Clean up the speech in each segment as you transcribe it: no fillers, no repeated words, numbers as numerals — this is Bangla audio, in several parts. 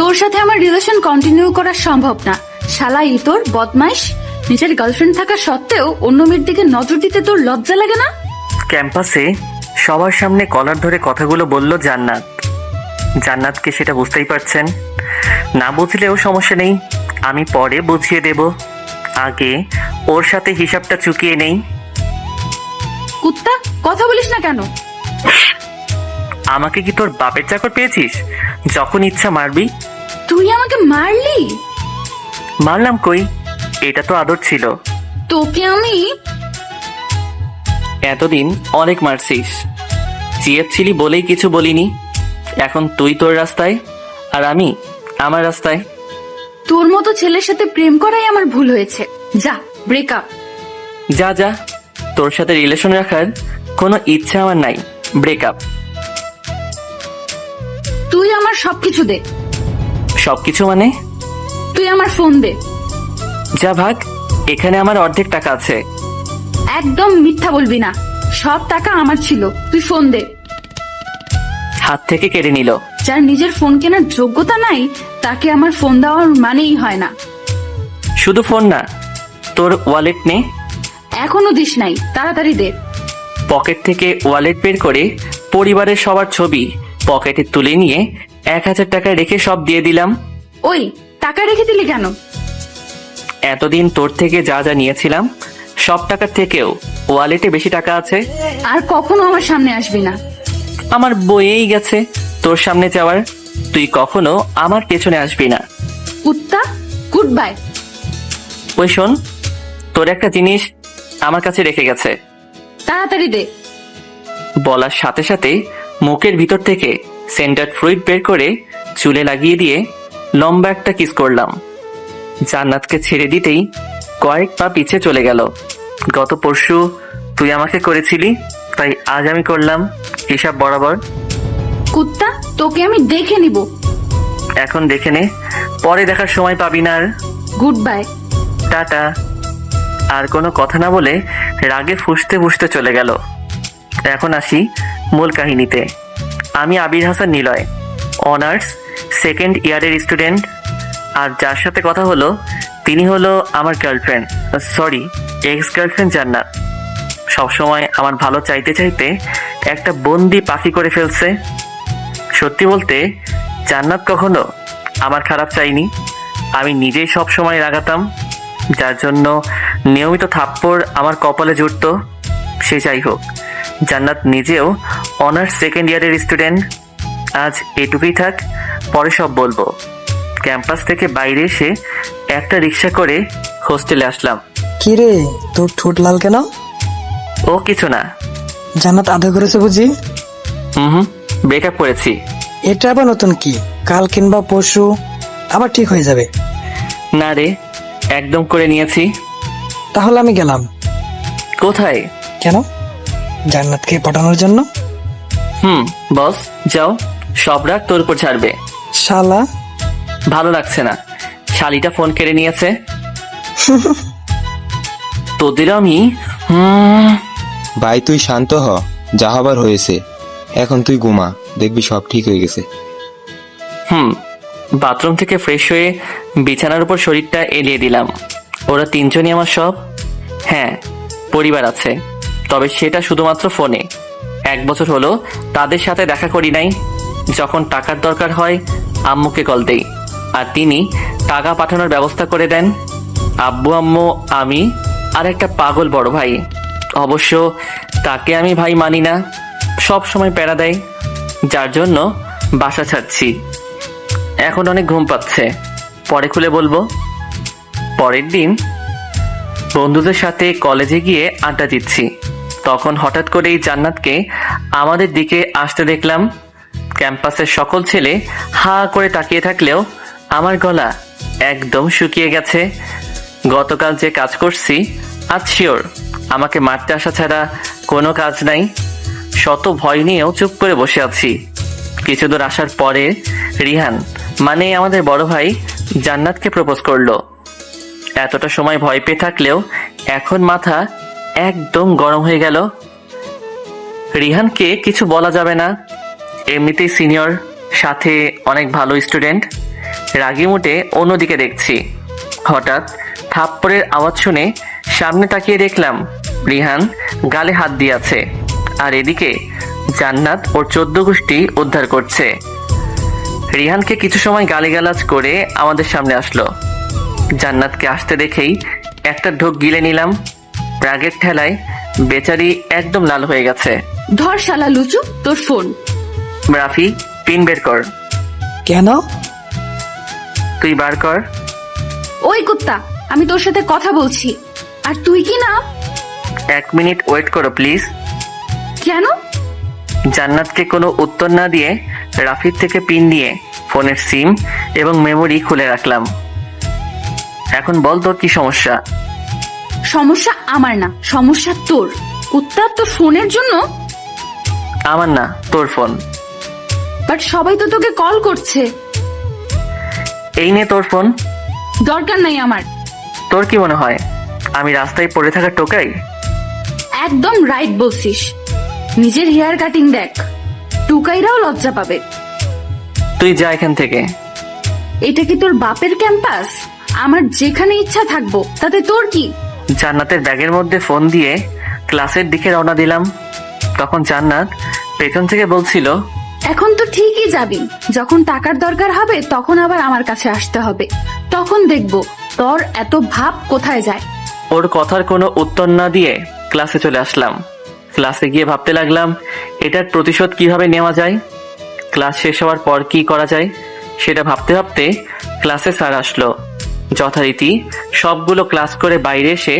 তোর সাথে আমার রিলেশন কন্টিনিউ করা সম্ভব না। শালাই তোর বদমাইশ, নিজের গার্লফ্রেন্ড থাকা সত্ত্বেও অন্য মেয়ের দিকে নজর দিতে তোর লজ্জা লাগে না? ক্যাম্পাসে সবার সামনে কলার ধরে কথাগুলো বলল জান্নাত। জান্নাতকে সেটা বুঝতেই পারছেন। না বুঝলেও সমস্যা নেই, আমি পরে বুঝিয়ে দেব। আগে ওর সাথে হিসাবটা চুকিয়ে নেই। কুত্তা, কথা বলিস না কেন? আমাকে কি তোর বাপের চাকর পেয়েছিস? যখন ইচ্ছা মারবি। তুই আমাকে মারলি? মারলাম কই, এটা তো আদর ছিল। তোকে আমি এতদিন অনেক মারছিস, চিয়েছিলি বলেই কিছু বলিনি। এখন তুই তোর রাস্তায় আর আমি আমার রাস্তায়। তোর মতো ছেলের সাথে প্রেম করাই আমার ভুল হয়েছে। যা, ব্রেকআপ। যা যা, তোর সাথে রিলেশন রাখার কোনো ইচ্ছা আমার নাই। ব্রেকআপ। তুই আমার সবকিছু দে। সবকিছু মানে? তুই আমার ফোন দে। যা ভাগ, এখানে আমার অর্ধেক টাকা আছে। একদম মিথ্যা বলবি না, সব টাকা আমার ছিল। তুই ফোন দে। হাত থেকে কেড়ে নিল। যার নিজের ফোন কেনার যোগ্যতা নাই তাকে আমার ফোন দেওয়ার মানেই হয় না। শুধু ফোন না, তোর ওয়ালেট নে। এখনো দিস নাই, তাড়াতাড়ি দে। পকেট থেকে ওয়ালেট বের করে পরিবারের সবার ছবি পকেটে তুলে নিয়ে 1000 টাকা রেখে সব দিয়ে দিলাম। ওই, টাকা রেখে দিলি কেন? এতদিন তোর থেকে যা যা নিয়েছিলাম সব টাকার থেকেও ওয়ালেটে বেশি টাকা আছে। আর কখনো আমার সামনে আসবি না। আমার বইয়েই গেছে তোর সামনে যাওয়ার। তুই কখনো আমার পেছনে আসবি না। কুত্তা, গুড বাই। ওই শোন, তোর একটা জিনিস আমার কাছে রেখে গেছে। তাড়াতাড়ি দে। বলার সাথে সাথে মুখের ভিতর থেকে সেন্টার ফ্লুইড বের করে চুলে লাগিয়ে দিয়ে লম্বা একটা কিস করলাম। জান্নাতকে ছেড়ে দিতেই কয়েক পা পিছে চলে গেল। গত পরশু তুই আমাকে করেছিলি, তাই আজ আমি করলাম হিসাব বরাবর। কুত্তা, তোকে আমি দেখে নিব। এখন দেখে নে, পরে দেখার সময় পাবি না আর। Goodbye. টাটা। আর কোনো কথা না বলে রাগে ফুঁসতে ফুঁসতে চলে গেল। এখন আসি মূল কাহিনীতে। আমি আবির হাসান নিলয়, অনার্স সেকেন্ড ইয়ারের স্টুডেন্ট। আর যার সাথে কথা হলো তিনি হলো আমার গার্লফ্রেন্ড, সরি এক্স গার্লফ্রেন্ড জান্নাত। সবসময় আমার ভালো চাইতে চাইতে একটা বন্দি পাখি করে ফেলছে। সত্যি বলতে জান্নাত কখনো আমার খারাপ চাইনি। আমি নিজেই সব সময় রাগাতাম, যার জন্য নিয়মিত থাপ্পড় আমার কপালে জুটতো। সে যাই হোক, জান্নাত নিজেও অনার্স সেকেন্ড ইয়ারের স্টুডেন্ট। আজ এটুকুই থাক, পরে সব বলবো। ক্যাম্পাস থেকে বাইরে এসে একটা রিক্সা করে হোস্টেলে আসলাম। কি রে, তোর ঠোঁট লাল কেন? ও কিছু না। জান্নাত আদর করেছে বুঝি? হুম, ব্রেকআপ করেছি। এটা আবার নতুন কি? কাল কিংবা পরশু আবার ঠিক হয়ে যাবে। না রে, একদম করে নিয়েছি। তাহলে আমি গেলাম। কোথায়? কেন? জান্নাতকে পটানোর জন্য। বস, যাও, সব রাগ তোর উপর ছাড়বে। শালা, ভালো লাগছে না, শালিটা ফোন কেড়ে নিয়েছে। তোদের আমি ভাই তুই শান্ত হ, যা হবার হয়েছে। এখন তুই ঘুমা, দেখবি সব ঠিক হয়ে গেছে। বাথরুম থেকে ফ্রেশ হয়ে বিছানার উপর শরীরটা এলিয়ে দিলাম। ওরা তিনজনই আমার সব। হ্যাঁ, পরিবার আছে, তবে সেটা শুধুমাত্র ফোনে। 1 বছর হলো তাদের সাথে দেখা করি নাই। যখন টাকার দরকার হয় আম্মুকে কল দেই, আর তিনি টাকা পাঠানোর ব্যবস্থা করে দেন। আব্বু, আম্মু, আমি আর একটা পাগল বড় ভাই। অবশ্য তাকে আমি ভাই মানি না, সব সময় প্যারা দেয়, যার জন্য বাসা ছাড়ছি। এখন অনেক ঘুম পাচ্ছে, পরে খুলে বলবো। পরের দিন বন্ধুদের সাথে কলেজে গিয়ে আড্ডা দিচ্ছি। তখন হঠাৎ করেই জান্নাতকে আমাদের দিকে আসতে দেখলাম। ক্যাম্পাসের সকল ছেলে হা করে তাকিয়ে থাকলেও আমার গলা একদম শুকিয়ে গেছে। গতকাল যে কাজ করছি আজ শিওর আমাকে মারতে আসা ছাড়া কোনো কাজ নাই। শত ভয় নিয়েও চুপ করে বসে আছি। কিছু দূর আসার পরে রিহান, মানে আমাদের বড় ভাই, জান্নাতকে প্রপোজ করলো। এতটা সময় ভয় পেয়ে থাকলেও এখন মাথা একদম গরম হয়ে গেল। রিহানকে কিছু বলা যাবে না, এমনিতেই সিনিয়র, সাথে অনেক ভালো স্টুডেন্ট। রাগি মুটে অন্যদিকে দেখছি। হঠাৎ থাপ্পড়ের আওয়াজ শুনে সামনে তাকিয়ে দেখলাম রিহান গালে হাত দিয়ে আছে, আর এদিকে জান্নাত ওর 14 গোষ্ঠী উদ্ধার করছে। রিহানকে কিছু সময় গালিগালাজ করে আমাদের সামনে আসলো। জান্নাতকে আসতে দেখেই একটা ঢোক গিলে নিলাম। রাগের ঠেলায় বেচারি একদম লাল হয়ে গেছে। ধর শালা লুচু, তোর ফোন। রাফি, পিন বের কর। কেন? তুই বার কর। ওই কুত্তা, আমি তোর সাথে কথা বলছি, আর তুই কি না? 1 মিনিট ওয়েট করো প্লিজ। কেন? জান্নাতকে কোনো উত্তর না দিয়ে রাফির থেকে পিন নিয়ে ফোনের সিম এবং মেমোরি খুলে রাখলাম। এখন বল তোর কি সমস্যা? সমস্যা আমার না, সমস্যা তোর। কুত্তা, তোর ফোনের জন্য। আমার না, তোর ফোন। বাট সবাই তো তোকে কল করছে। এই নে তোর ফোন। দরকার নাই আমার। তোর কি মনে হয় আমি রাস্তায় পড়ে থাকা টোকাই? একদম রাইট বলছিস। নিজের হেয়ার কাটিং দেখ, টুকাইরাও লজ্জা পাবে। তুই যা এখান থেকে। এটা কি তোর বাপের ক্যাম্পাস? আমার যেখানে ইচ্ছা থাকবো, তাতে তোর কি? জান্নাতের ব্যাগের মধ্যে ফোন দিয়ে ক্লাসের দিকে রওনা দিলাম। তখন জান্নাত পেছন থেকে বলছিল, এখন তো ঠিকই যাবি, যখন টাকার দরকার হবে তখন আবার আমার কাছে আসতে হবে। তখন দেখবো তোর এত ভাব কোথায় যায়। ওর কথার কোনো উত্তর না দিয়ে ক্লাসে চলে আসলাম। ক্লাসে গিয়ে ভাবতে লাগলাম এটার প্রতিশোধ কিভাবে নেওয়া যায়। ক্লাস শেষ হওয়ার পর কি করা যায় সেটা ভাবতে ভাবতে ক্লাসে স্যার আসলো। যথারীতি সবগুলো ক্লাস করে বাইরে এসে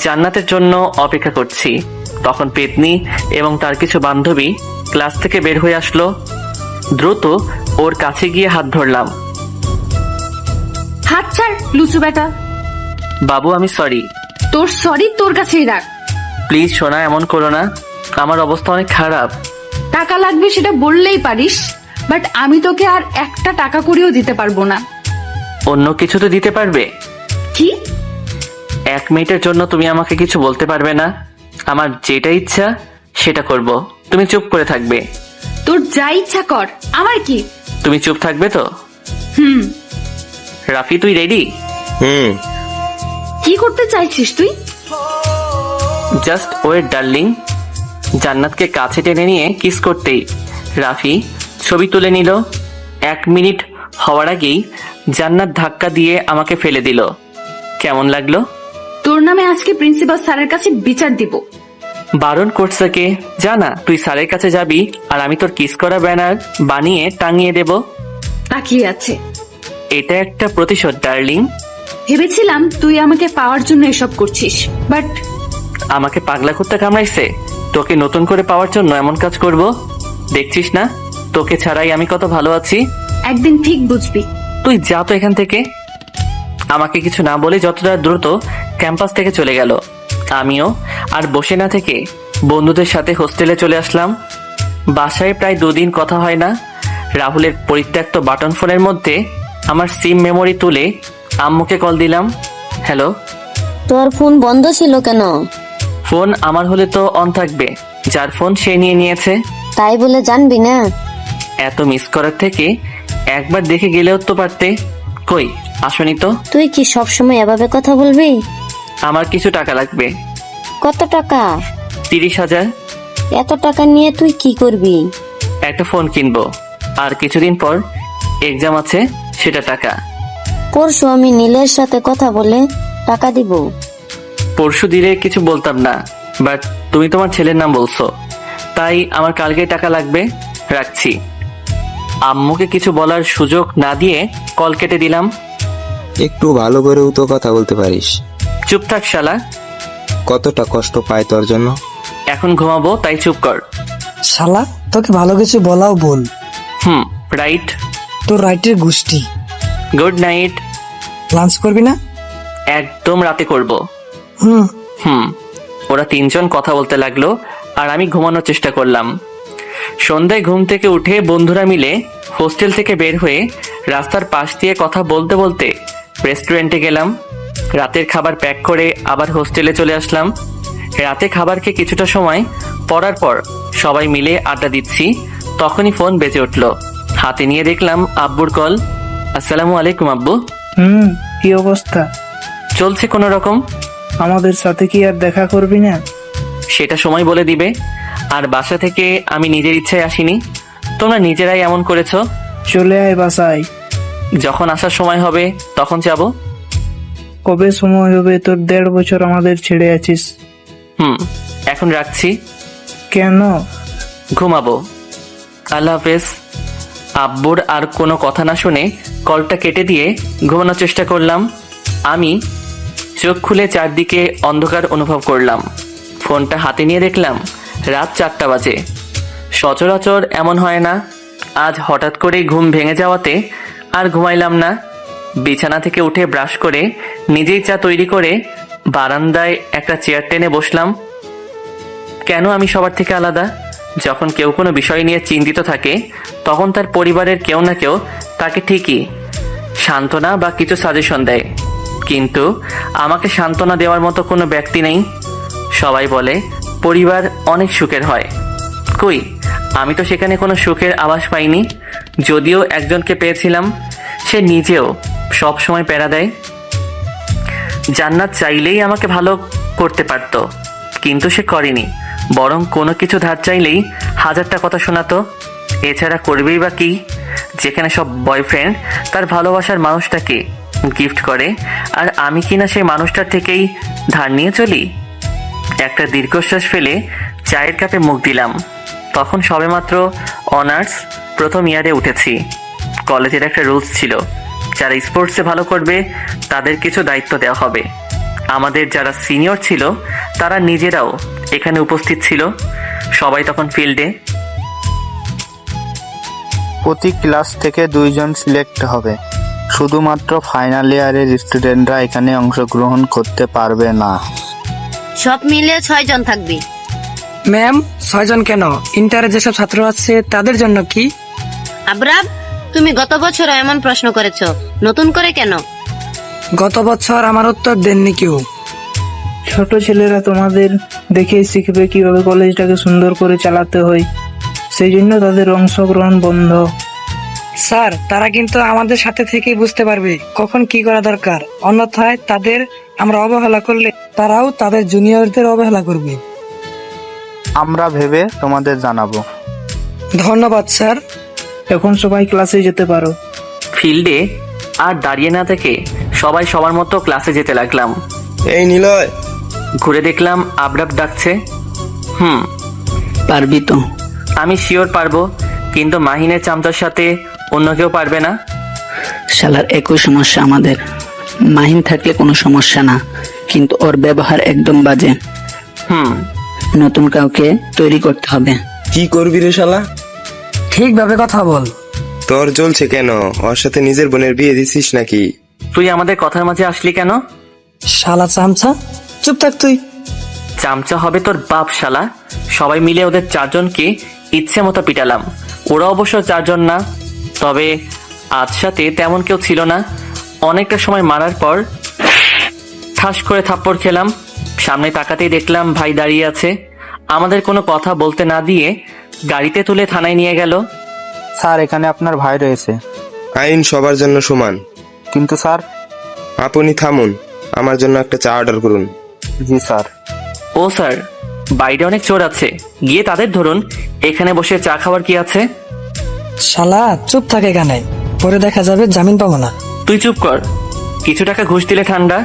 জান্নাতের জন্য অপেক্ষা করছি। তখন পেতনি এবং তার কিছু বান্ধবী ক্লাস থেকে বের হয়ে আসলো। দ্রুত ওর কাছে গিয়ে হাত ধরলাম। হাত ছাড় লুচু বেটা। বাবু, আমি সরি। তোর সরি তোর কাছেই রাখ। প্লিজ সোনা, এমন করো না, আমার অবস্থা অনেক খারাপ। টাকা লাগবে সেটা বললেই পারিস, বাট আমি তোকে আর একটা টাকা করেও দিতে পারবো না। অন্য কিছু তো দিতে পারবে। কি? 1 মিনিটের জন্য তুমি আমাকে কিছু বলতে পারবে না? আমার যেটা ইচ্ছা সেটা করব, তুমি চুপ করে থাকবে। তোর যা ইচ্ছা কর, আমার কি? তুমি চুপ থাকবে তো? হুম। রাফি, তুই রেডি? কি করতে চাইছিস তুই? Just wait darling. জান্নাতকে কাছে টেনে নিয়ে কিস করতেই রাফি ছবি তুলে নিল। 1 মিনিট হওয়ার আগেই জান্নাত ধাক্কা দিয়ে আমাকে ফেলে দিল। কেমন লাগলো? তোর নামে আজকে প্রিন্সিপাল স্যারের কাছে বিচার দিব। বারণ করছে কে? জানা তুই স্যারের কাছে যাবি আর আমি তোর কিস করা ব্যানার বানিয়ে টাঙিয়ে দেব। তাকিয়ে আছে। এটা একটা প্রতিশোধ ডার্লিং। ভেবেছিলাম তুই আমাকে পাওয়ার জন্য এসব করছিস, বাট আমাকে পাগলা কুত্তা কামড়াইছে, তোকে নতুন করে পাওয়ার জন্য এমন কাজ করব? দেখছিস না তোকে ছাড়াই আমি কত ভালো আছি। একদিন ঠিক বুঝবি। তুই যা তো এখান থেকে। আমাকে কিছু না বলে যতটা দ্রুত ক্যাম্পাস থেকে চলে গেল। আমিও আর বসে না থেকে বন্ধুদের সাথে হোস্টেলে চলে আসলাম। বাসায় প্রায় 2 দিন কথা হয় না। রাহুলের পরিত্যক্ত বাটন ফোনের মধ্যে আমার সিম মেমোরি তুলে আম্মুকে কল দিলাম। হ্যালো। তোর ফোন বন্ধ ছিল কেন? ফোন আমার হলে তো অন থাকবে, যার ফোন সে নিয়ে নিয়েছে। তাই বলে জানবি না? এত মিস করার থেকে একবার দেখে গেলেও তো পারতে। কই আসনি তো? তুই কি সব সময় এভাবে কথা বলবি? আমার কিছু টাকা লাগবে। কত টাকা? 30,000। এত টাকা নিয়ে তুই কি করবি? একটা ফোন কিনবো, আর কিছুদিন পর এক্সাম আছে, সেটা টাকা। পরশু আমি নীলের সাথে কথা বলে টাকা দিব। পরশু দিলে কিছু বলতাম না, বাট তুমি তোমার ছেলের নাম বলছো, তাই আমার কালকে টাকা লাগবে। রাখছি। আম্মুকে কিছু বলার সুযোগ না দিয়ে কল কেটে দিলাম। একটু ভালো করেও তো কথা বলতে পারিস। চুপ থাক শালা। কতটা কষ্ট পায় তোর জন্য। এখন ঘুমাবো, তাই চুপ কর। শালা, তোকে ভালো কিছু বলাও বল। রাইট। তোর রাইটের গোষ্ঠী। Good night. লাঞ্চ করবি না? একদম রাতে করব। হুম। ওরা 3 জন কথা বলতে লাগলো আর আমি ঘুমানোর চেষ্টা করলাম। সন্ধ্যায় ঘুম থেকে উঠে বন্ধুরা মিলে হোস্টেল থেকে বের হয়ে রাস্তার পাশ দিয়ে কথা বলতে বলতে রেস্টুরেন্টে গেলাম। রাতের খাবার প্যাক করে আবার হোস্টেলে চলে আসলাম। রাতে খাবার খেয়ে কিছুটা সময় পড়ার পর সবাই মিলে আড্ডা দিচ্ছি, তখনই ফোন বেজে উঠল। হাতে নিয়ে দেখলাম আব্বুর কল। আসসালামু আলাইকুম আব্বু। কি অবস্থা? চলছে কোনো রকম। আমাদের সাথে কি আর দেখা করবি না? সেটা সময় বলে দিবে। আর বাসা থেকে আমি নিজের ইচ্ছায় আসিনি, তোমরা নিজেরাই এমন করেছো। চলে আয় বাসায়। যখন আসার সময় হবে তখন যাব। কবে সময় হবে তোর? 1.5 বছর আমাদের ছেড়ে আছিস। এখন রাখছি। কেন? ঘুমাবো। আল্লাহ হাফেজ। আব্বুর আর কোনো কথা না শুনে কলটা কেটে দিয়ে ঘুমানোর চেষ্টা করলাম। আমি চোখ খুলে চারদিকে অন্ধকার অনুভব করলাম। ফোনটা হাতে নিয়ে দেখলাম রাত 4টা বাজে। সচরাচর এমন হয় না, আজ হঠাৎ করে ঘুম ভেঙে যাওয়াতে আর ঘুমাইলাম না। বিছানা থেকে উঠে ব্রাশ করে নিজেই চা তৈরি করে বারান্দায় একটা চেয়ার টেনে বসলাম। কেন আমি সবার থেকে আলাদা? যখন কেউ কোনো বিষয় নিয়ে চিন্তিত থাকে তখন তার পরিবারের কেউ না কেউ তাকে ঠিকই সান্ত্বনা বা কিছু সাজেশন দেয়, কিন্তু আমাকে সান্ত্বনা দেওয়ার মতো কোনো ব্যক্তি নেই। সবাই বলে পরিবার অনেক সুখের হয়, কই আমি তো সেখানে কোনো সুখের আভাস পাইনি। যদিও একজনকে পেয়েছিলাম, সে নিজেও সব সময় প্যারা দেয়। জান্নাত চাইলেই আমাকে ভালো করতে পারত, কিন্তু সে করেনি, বরং কোনো কিছু ধার চাইলেই 1000টা কথা শোনাতো। এছাড়া করবেই বা কি, যেখানে সব বয়ফ্রেন্ড তার ভালোবাসার মানুষটাকে গিফট করে, আর আমি কিনা সেই মানুষটার থেকেই ধার নিয়ে চলি। একটা দীর্ঘশ্বাস ফেলে চায়ের কাপে মুখ দিলাম। তখন সবেমাত্র অনার্স প্রথম ইয়ারে উঠেছি। কলেজের একটা রুলস ছিল, যারা স্পোর্টসে ভালো করবে তাদের কিছু দায়িত্ব দেওয়া হবে। আমাদের যারা সিনিয়র ছিল তারা নিজেরাও এখানে উপস্থিত ছিল। সবাই তখন ফিল্ডে। প্রতি ক্লাস থেকে 2 জন সিলেক্ট হবে। শুধুমাত্র ফাইনাল ইয়ারের স্টুডেন্টরা এখানে অংশগ্রহণ করতে পারবে না। সব মিলিয়ে 6 জন থাকবি। ম্যাম 6 জন কেন? ইন্টারে যেসব ছাত্র আছে তাদের জন্য কি? আবরাব, তুমি গত বছরও এমন প্রশ্ন করেছো, নতুন করে কেন? গত বছর আমার উত্তর দেননি কেউ। ছোট ছেলেরা তোমাদের দেখেই শিখবে কিভাবে কলেজটাকে সুন্দর করে চালাতে হয়, সেই জন্য তাদের অংশগ্রহণ বন্ধ। স্যার, তারা কিন্তু আমাদের সাথে থেকেই বুঝতে পারবে কখন কি করা দরকার। অন্যথায় তাদের আমরা অবহেলা করলে তারাও তাদের জুনিয়রদের অবহেলা করবে। আমরা ভেবে তোমাদের জানাবো। ধন্যবাদ স্যার। এখন সবাই ক্লাসে যেতে পারো। ফিল্ডে আর দাঁড়িয়ে না থেকে সবাই সবার মতো ক্লাসে যেতে লাগলাম। এই নিলয়, ঘুরে দেখলাম আবরাব ডাকছে। পারবি তো? আমি শিওর পারবো, কিন্তু মাহিনের চামচার সাথে অন্য কেউ পারবে না। শালার একই সমস্যা আমাদের। মাহিন থাকলে কোনো সমস্যা না, কিন্তু ওর ব্যবহার একদম বাজে। নতুন কাউকে তৈরি করতে হবে। কি করবি রে শালা? ঠিকভাবে কথা বল। তোর জ্বলছে কেন? ওর সাথে নিজের বোনের বিয়ে দিছিস নাকি? তুই আমাদের কথার মাঝে আসলি কেন? শালা চামচা, চুপ থাক তুই। চামচা হবে তোর বাপ শালা। সবাই মিলে ওদের 4 জনকে ইচ্ছে মতো পিটালাম। ওরা অবশ্য 4 জন না, তবে আজ সাথে তেমন কেউ ছিল না। অনেকটা সময় মারার পর ঠাস করে থাপ্পড় খেলাম। সামনে তাকাতেই দেখলাম ভাই দাঁড়িয়ে আছে। আমাদের কোনো কথা বলতে না দিয়ে গাড়িতে তুলে থানায় নিয়ে গেল। স্যার, এখানে আপনার ভাই রয়েছে। আইন সবার জন্য সমান। কিন্তু স্যার। আপনি থামুন, আমার জন্য একটা চা অর্ডার করুন। জি স্যার। ও স্যার, বাইরে অনেক চোর আছে, গিয়ে তাদের ধরুন। এখানে বসে চা খাওয়ার কি আছে? শালা চুপ থাকে এখানে, পরে দেখা যাবে জামিন পাবো না। তুই চুপ কর। কিছু টাকা ঘুষ দিলে ঠান্ডা।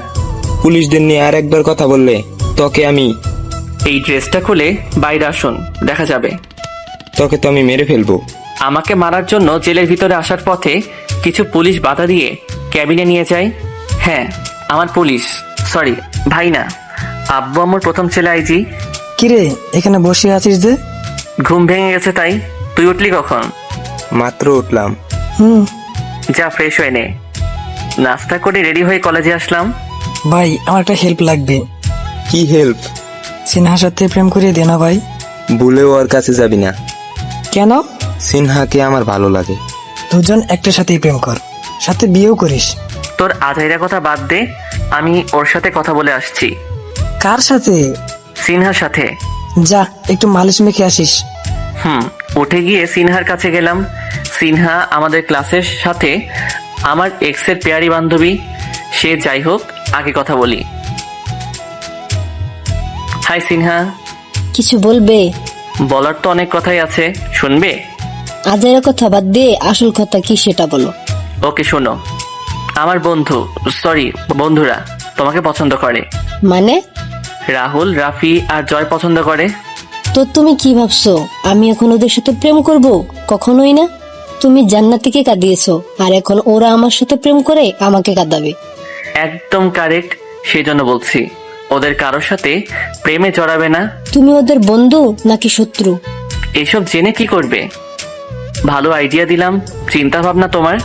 পুলিশদের নিয়ে আর একবার কথা বললে তোকে আমি এই ড্রেসটা খুলে বাইরে আসুন, দেখা যাবে। তোকে তো আমি মেরে ফেলবো। আমাকে মারার জন্য জেলের ভিতরে আসার পথে কিছু পুলিশ বাধা দিয়ে ক্যাবিনে নিয়ে যায়। হ্যাঁ, আমার পুলিশ, সরি ভাই না, আব্বু আমার প্রথম ছেলে আইজি। কিরে এখানে বসে আছিস যে? ঘুম ভেঙে গেছে তাই। তুই উঠলি কখন? মাত্র উঠলাম। যা ফ্রেশ হয়ে নে। নাস্তা করে রেডি হয়ে কলেজে আসলাম। ভাই, আমার একটা হেল্প লাগবে। কি হেল্প? সিনহার সাথে প্রেম করিয়ে দে না ভাই। ভুলেও ওর কাছে যাবি না। কেন? সিনহাকে আমার ভালো লাগে। 2 জন একটার সাথেই প্রেম কর, সাথে বিয়েও করিস। তোর আধাইরা কথা বাদ দে, আমি ওর সাথে কথা বলে আসছি। কার সাথে? সিনহার সাথে। যা একটু মালিশ মেখে আসিস। উঠে গিয়ে সিনহার কাছে গেলাম। সিনহা আমাদের ক্লাসের সাথে আমার এক্সের পেয়ারি বান্ধবী। সে যাই হোক, আগে কথা বলি। হাই সিনহা। কিছু বলবে? বলার তো অনেক কথাই আছে, শুনবে? আজের কথা বাদ দিয়ে আসল কথা কি সেটা বলো। ওকে শোনো, আমার বন্ধুরা তোমাকে পছন্দ করে। মানে? রাহুল, রাফি আর জয় পছন্দ করে। তো তুমি কি ভাবছো আমি এখন ওদের সাথে প্রেম করব? কখনোই না। তুমি জান্নাতীকে কাঁদিয়েছো, আর এখন ওরা আমার সাথে প্রেম করে আমাকে কাঁদাবে। একদম কারেক্ট, সেই জন্য বলছি ওদের কারোর সাথে প্রেমে জড়াবে না। তুমি ওদের বন্ধু নাকি শত্রু? এসব জেনে কি করবে? ভালো আইডিয়া দিলাম, চিন্তা ভাবনা তোমার।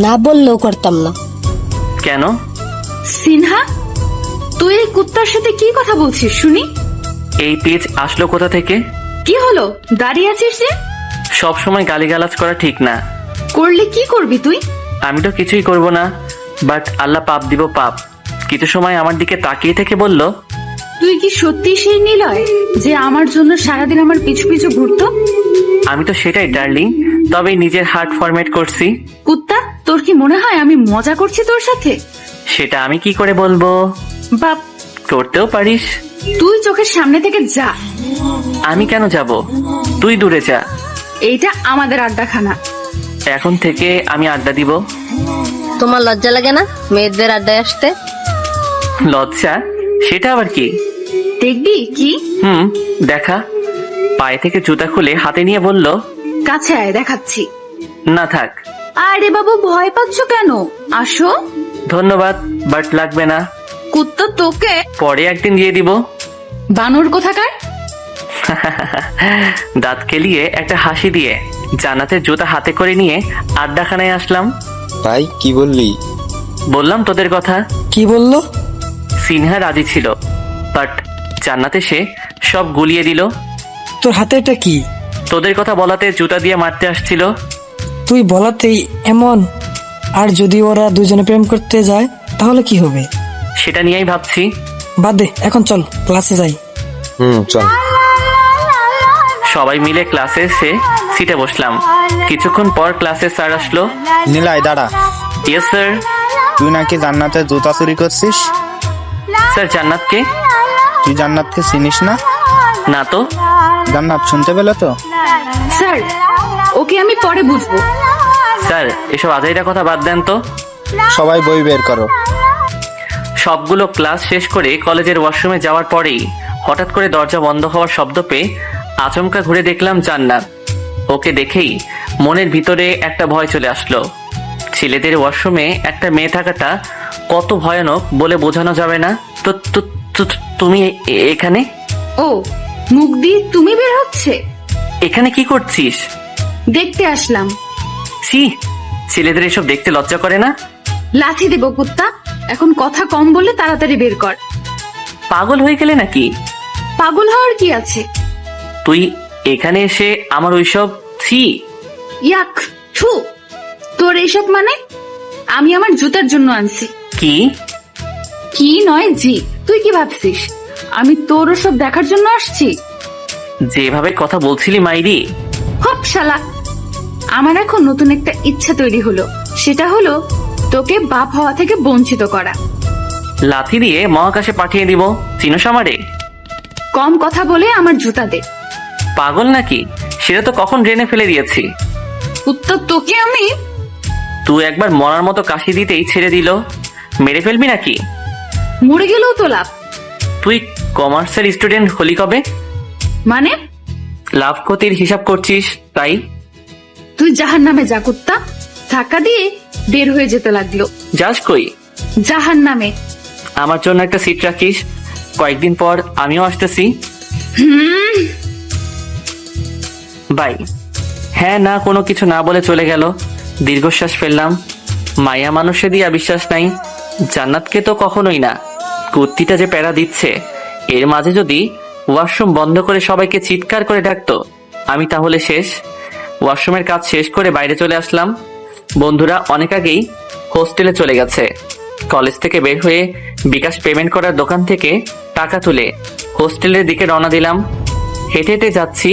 না বললেও করতাম না। কেন? সিনহা, তুই এই কুত্তার সাথে কি কথা বলছিস শুনি? এই পেজ আসলো কোথা থেকে? কি হলো, দাঁড়িয়ে আছিস যে? সব সময় গালিগালাজ করা ঠিক না। করলে কি করবি তুই? আমি তো কিছুই করব না, বাট আল্লাহ পাপ দিব পাপ। কিছু সময় আমার দিকে তাকিয়ে থেকে বলল, তুই কি সত্যি সেই নিলয় যে আমার জন্য সারাদিন আমার পিছু পিছু ঘুরতো? আমি তো সেটাই ডার্লিং, তবে নিজের হার্ট ফরম্যাট করছি। কুত্তা, তোর কি মনে হয় আমি মজা করছি তোর সাথে? সেটা আমি কি করে বলবো? বাপ, করতেও পারিস। তুই চোখের সামনে থেকে যা। আমি কেন যাব? তুই দূরে যা। এইটা আমাদের আড্ডাখানা। এখন থেকে আমি আড্ডা দিব। তোমার লজ্জা লাগে না মেয়েদের আড্ডায় আসতে? লজ্জা? সেটা আবার কি? দেখবি কি? দেখা। পায়ে থেকে জুতা খুলে হাতে নিয়ে বলল, কাছে আয়, দেখাচ্ছি। না থাক। আরে বাবু, ভয় পাচ্ছ কেন? আসো। ধন্যবাদ, বাট লাগবে না। কুত্তা, তোকে পরে একদিন দিয়ে দিব। বানর কোথাকার। দাঁত কেলিয়ে একটা হাসি দিয়ে জান্নাতের জুতা হাতে করে নিয়ে আড্ডাখানায় আসলাম। ভাই কি বললি? বললাম তোদের কথা। কি বললো? সিনহা রাজি ছিল, বাট জান্নাতে সে সব গুলিয়ে দিল। তোর হাতে এটা কি? তোদের কথা বলাতে জুতা দিয়ে মারতে আসছিল। তুই বলাতেই এমন? আর যদি ওরা দুজনে প্রেম করতে যায় তাহলে কি হবে? সেটা নিয়েই ভাবছি। বাদ দে, এখন চল ক্লাসে যাই। চল। সবাই মিলে ক্লাসে এসে সিটে বসলাম। কিছুক্ষণ পর ক্লাসে স্যার আসলো। নিলয় দাঁড়া, ইয়েস স্যার। তুই নাকি জান্নাতের জুতা চুরি করছিস? স্যার, জান্নাতকে? তুই জান্নাতকে চিনিস না? না তো। জান্নাত শুনতে পেলে তো? স্যার, ওকে আমি পরে বুঝবো। স্যার, এসব আজাইরা কথা বাদ দেন তো। সবাই বই বের করো। সবগুলো ক্লাস শেষ করে কলেজের ওয়াশরুমে যাওয়ার পরেই হঠাৎ করে দরজা বন্ধ হওয়ার শব্দ পেয়ে আচমকা ঘুরে দেখলাম জান্নাত। ওকে দেখেই মনের ভিতরে একটা ভয় চলে আসলো। ছেলেদের ওয়াশরুমে একটা মেয়ে থাকাটা কত ভয়ানক বলে বোঝানো যাবে না। তো তুমি এখানে? ও, মুখ দিয়ে তুমি বের হচ্ছে? এখানে কি করছিস? দেখতে আসলাম। ছি, ছেলেদের এসব দেখতে লজ্জা করে না? লাথি দেব কুত্তা। এখন কথা কম বলে তাড়াতাড়ি বের কর। পাগল হয়ে গেলে নাকি? পাগল হওয়ার কি আছে? তুই এখানে এসে আমার ওইসব ছি। ইয়াক, থু। তোর এইসব মানে? আমি আমার জুতার জন্য আনছি। কি? কি নয় জি। তুই কি ভাবছিস আমি তোর ওসব দেখার জন্য আসছি? যেভাবে কথা বলছিলি মাইরি। হপ শালা। আমার এখন নতুন একটা ইচ্ছা তৈরি হলো, সেটা হলো তোকে বাপ হওয়া থেকে বঞ্চিত করা। লাথি দিয়ে মহাকাশে পাঠিয়ে দিব। চিনোস আমারে? কম কথা বলে আমার জুতা দে। পাগল নাকি? সেটা তো কখন ড্রেনে ফেলে দিয়েছি। উত্তর তোকে আমি। তুই একবার মরার মতো কাশি দিতেই ছেড়ে দিল। মেরে ফেলবি নাকি? মরে গেলেও তো লাভ। তুই কমার্সের স্টুডেন্ট হলি কবে? মানে? লাভ ক্ষতির হিসাব করছিস তাই? তুই জাহান্নামে যা কুত্তা। ধাক্কা দিয়ে বের হয়ে যেতে লাগলো। যাস কই? জাহান্নামে। আমার জন্য একটা সিট রাখিস, কয়েকদিন পর আমিও আসতেছি। বাই। হ্যাঁ না কোনো কিছু না বলে চলে গেল। দীর্ঘশ্বাস ফেললাম। মায়া মানুষে দিয়া বিশ্বাস নাই, জান্নাতকে তো কখনোই না। কুত্তিটা যে প্যারা দিচ্ছে, এর মাঝে যদি ওয়াশরুম বন্ধ করে সবাইকে চিৎকার করে ডাকতো, আমি তাহলে শেষ। ওয়াশরুমের কাজ শেষ করে বাইরে চলে আসলাম। বন্ধুরা অনেক আগেই হোস্টেলে চলে গেছে। কলেজ থেকে বের হয়ে বিকাশ পেমেন্ট করার দোকান থেকে টাকা তুলে হোস্টেলের দিকে রওনা দিলাম। হেঁটে হেঁটে যাচ্ছি,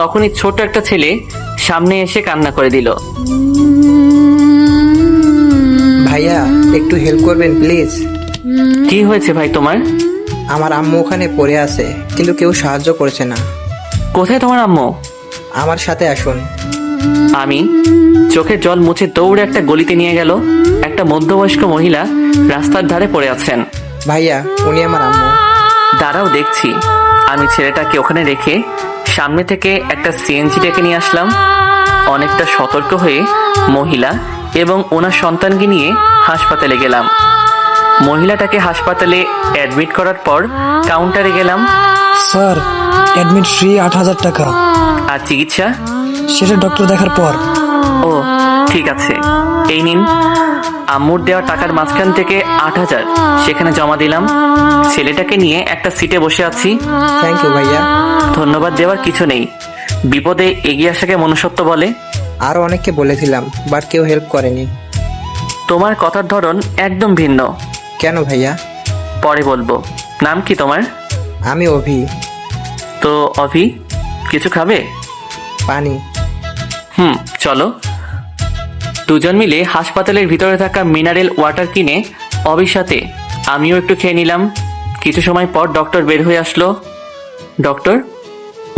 তখনই ছোট একটা ছেলে সামনে এসে কান্না করে দিল। একটু হেল্প করবেন প্লিজ? কি হয়েছে ভাই তোমার? আমার আম্মু ওখানে পড়ে আছে, কিন্তু কেউ সাহায্য করছে না। কোথায় তোমার আম্মু? আমার সাথে আসুন। আমি চোখের জল মুছে দৌড়ে একটা গলিতে নিয়ে গেল। একটা মধ্যবয়স্ক মহিলা রাস্তার ধারে পড়ে আছেন। ভাইয়া, উনি আমার আম্মু। দাঁড়াও দেখছি। আমি ছেলেটাকে ওখানে রেখে সামনে থেকে একটা সিএনজি ডেকে নিয়ে আসলাম। অনেকটা সতর্ক হয়ে মহিলা এবং ওনার সন্তানকে নিয়ে হাসপাতালে গেলাম। মহিলাটাকে হাসপাতালে অ্যাডমিট করার পর কাউন্টারে গেলাম। স্যার, অ্যাডমিট ফ্রি 8,000 টাকা। আর চিকিৎসা? সেটা ডক্টর দেখার পর। ও ঠিক আছে, এই নিন। আম্মুর দেওয়া টাকার মাঝখান থেকে 8,000 সেখানে জমা দিলাম। ছেলেটাকে নিয়ে একটা সিটে বসে আছি। থ্যাংক ইউ ভাইয়া। ধন্যবাদ দেওয়ার কিছু নেই। বিপদে এগিয়ে আসাকে মনুষ্যত্ব বলে। আরো অনেককে বলেছিলাম, বাট কেউ হেল্প করেনি। তোমার কথার ধরন একদম ভিন্ন। কেন ভাইয়া? পরে বলবো। নাম কি তোমার? আমি অভি। তো অভি, কিছু খাবে? পানি। চলো। দুজন মিলে হাসপাতালের ভিতরে থাকা মিনারেল ওয়াটার কিনে অভির সাথে আমিও একটু খেয়ে নিলাম। কিছু সময় পর ডক্টর বের হয়ে আসলো। ডক্টর,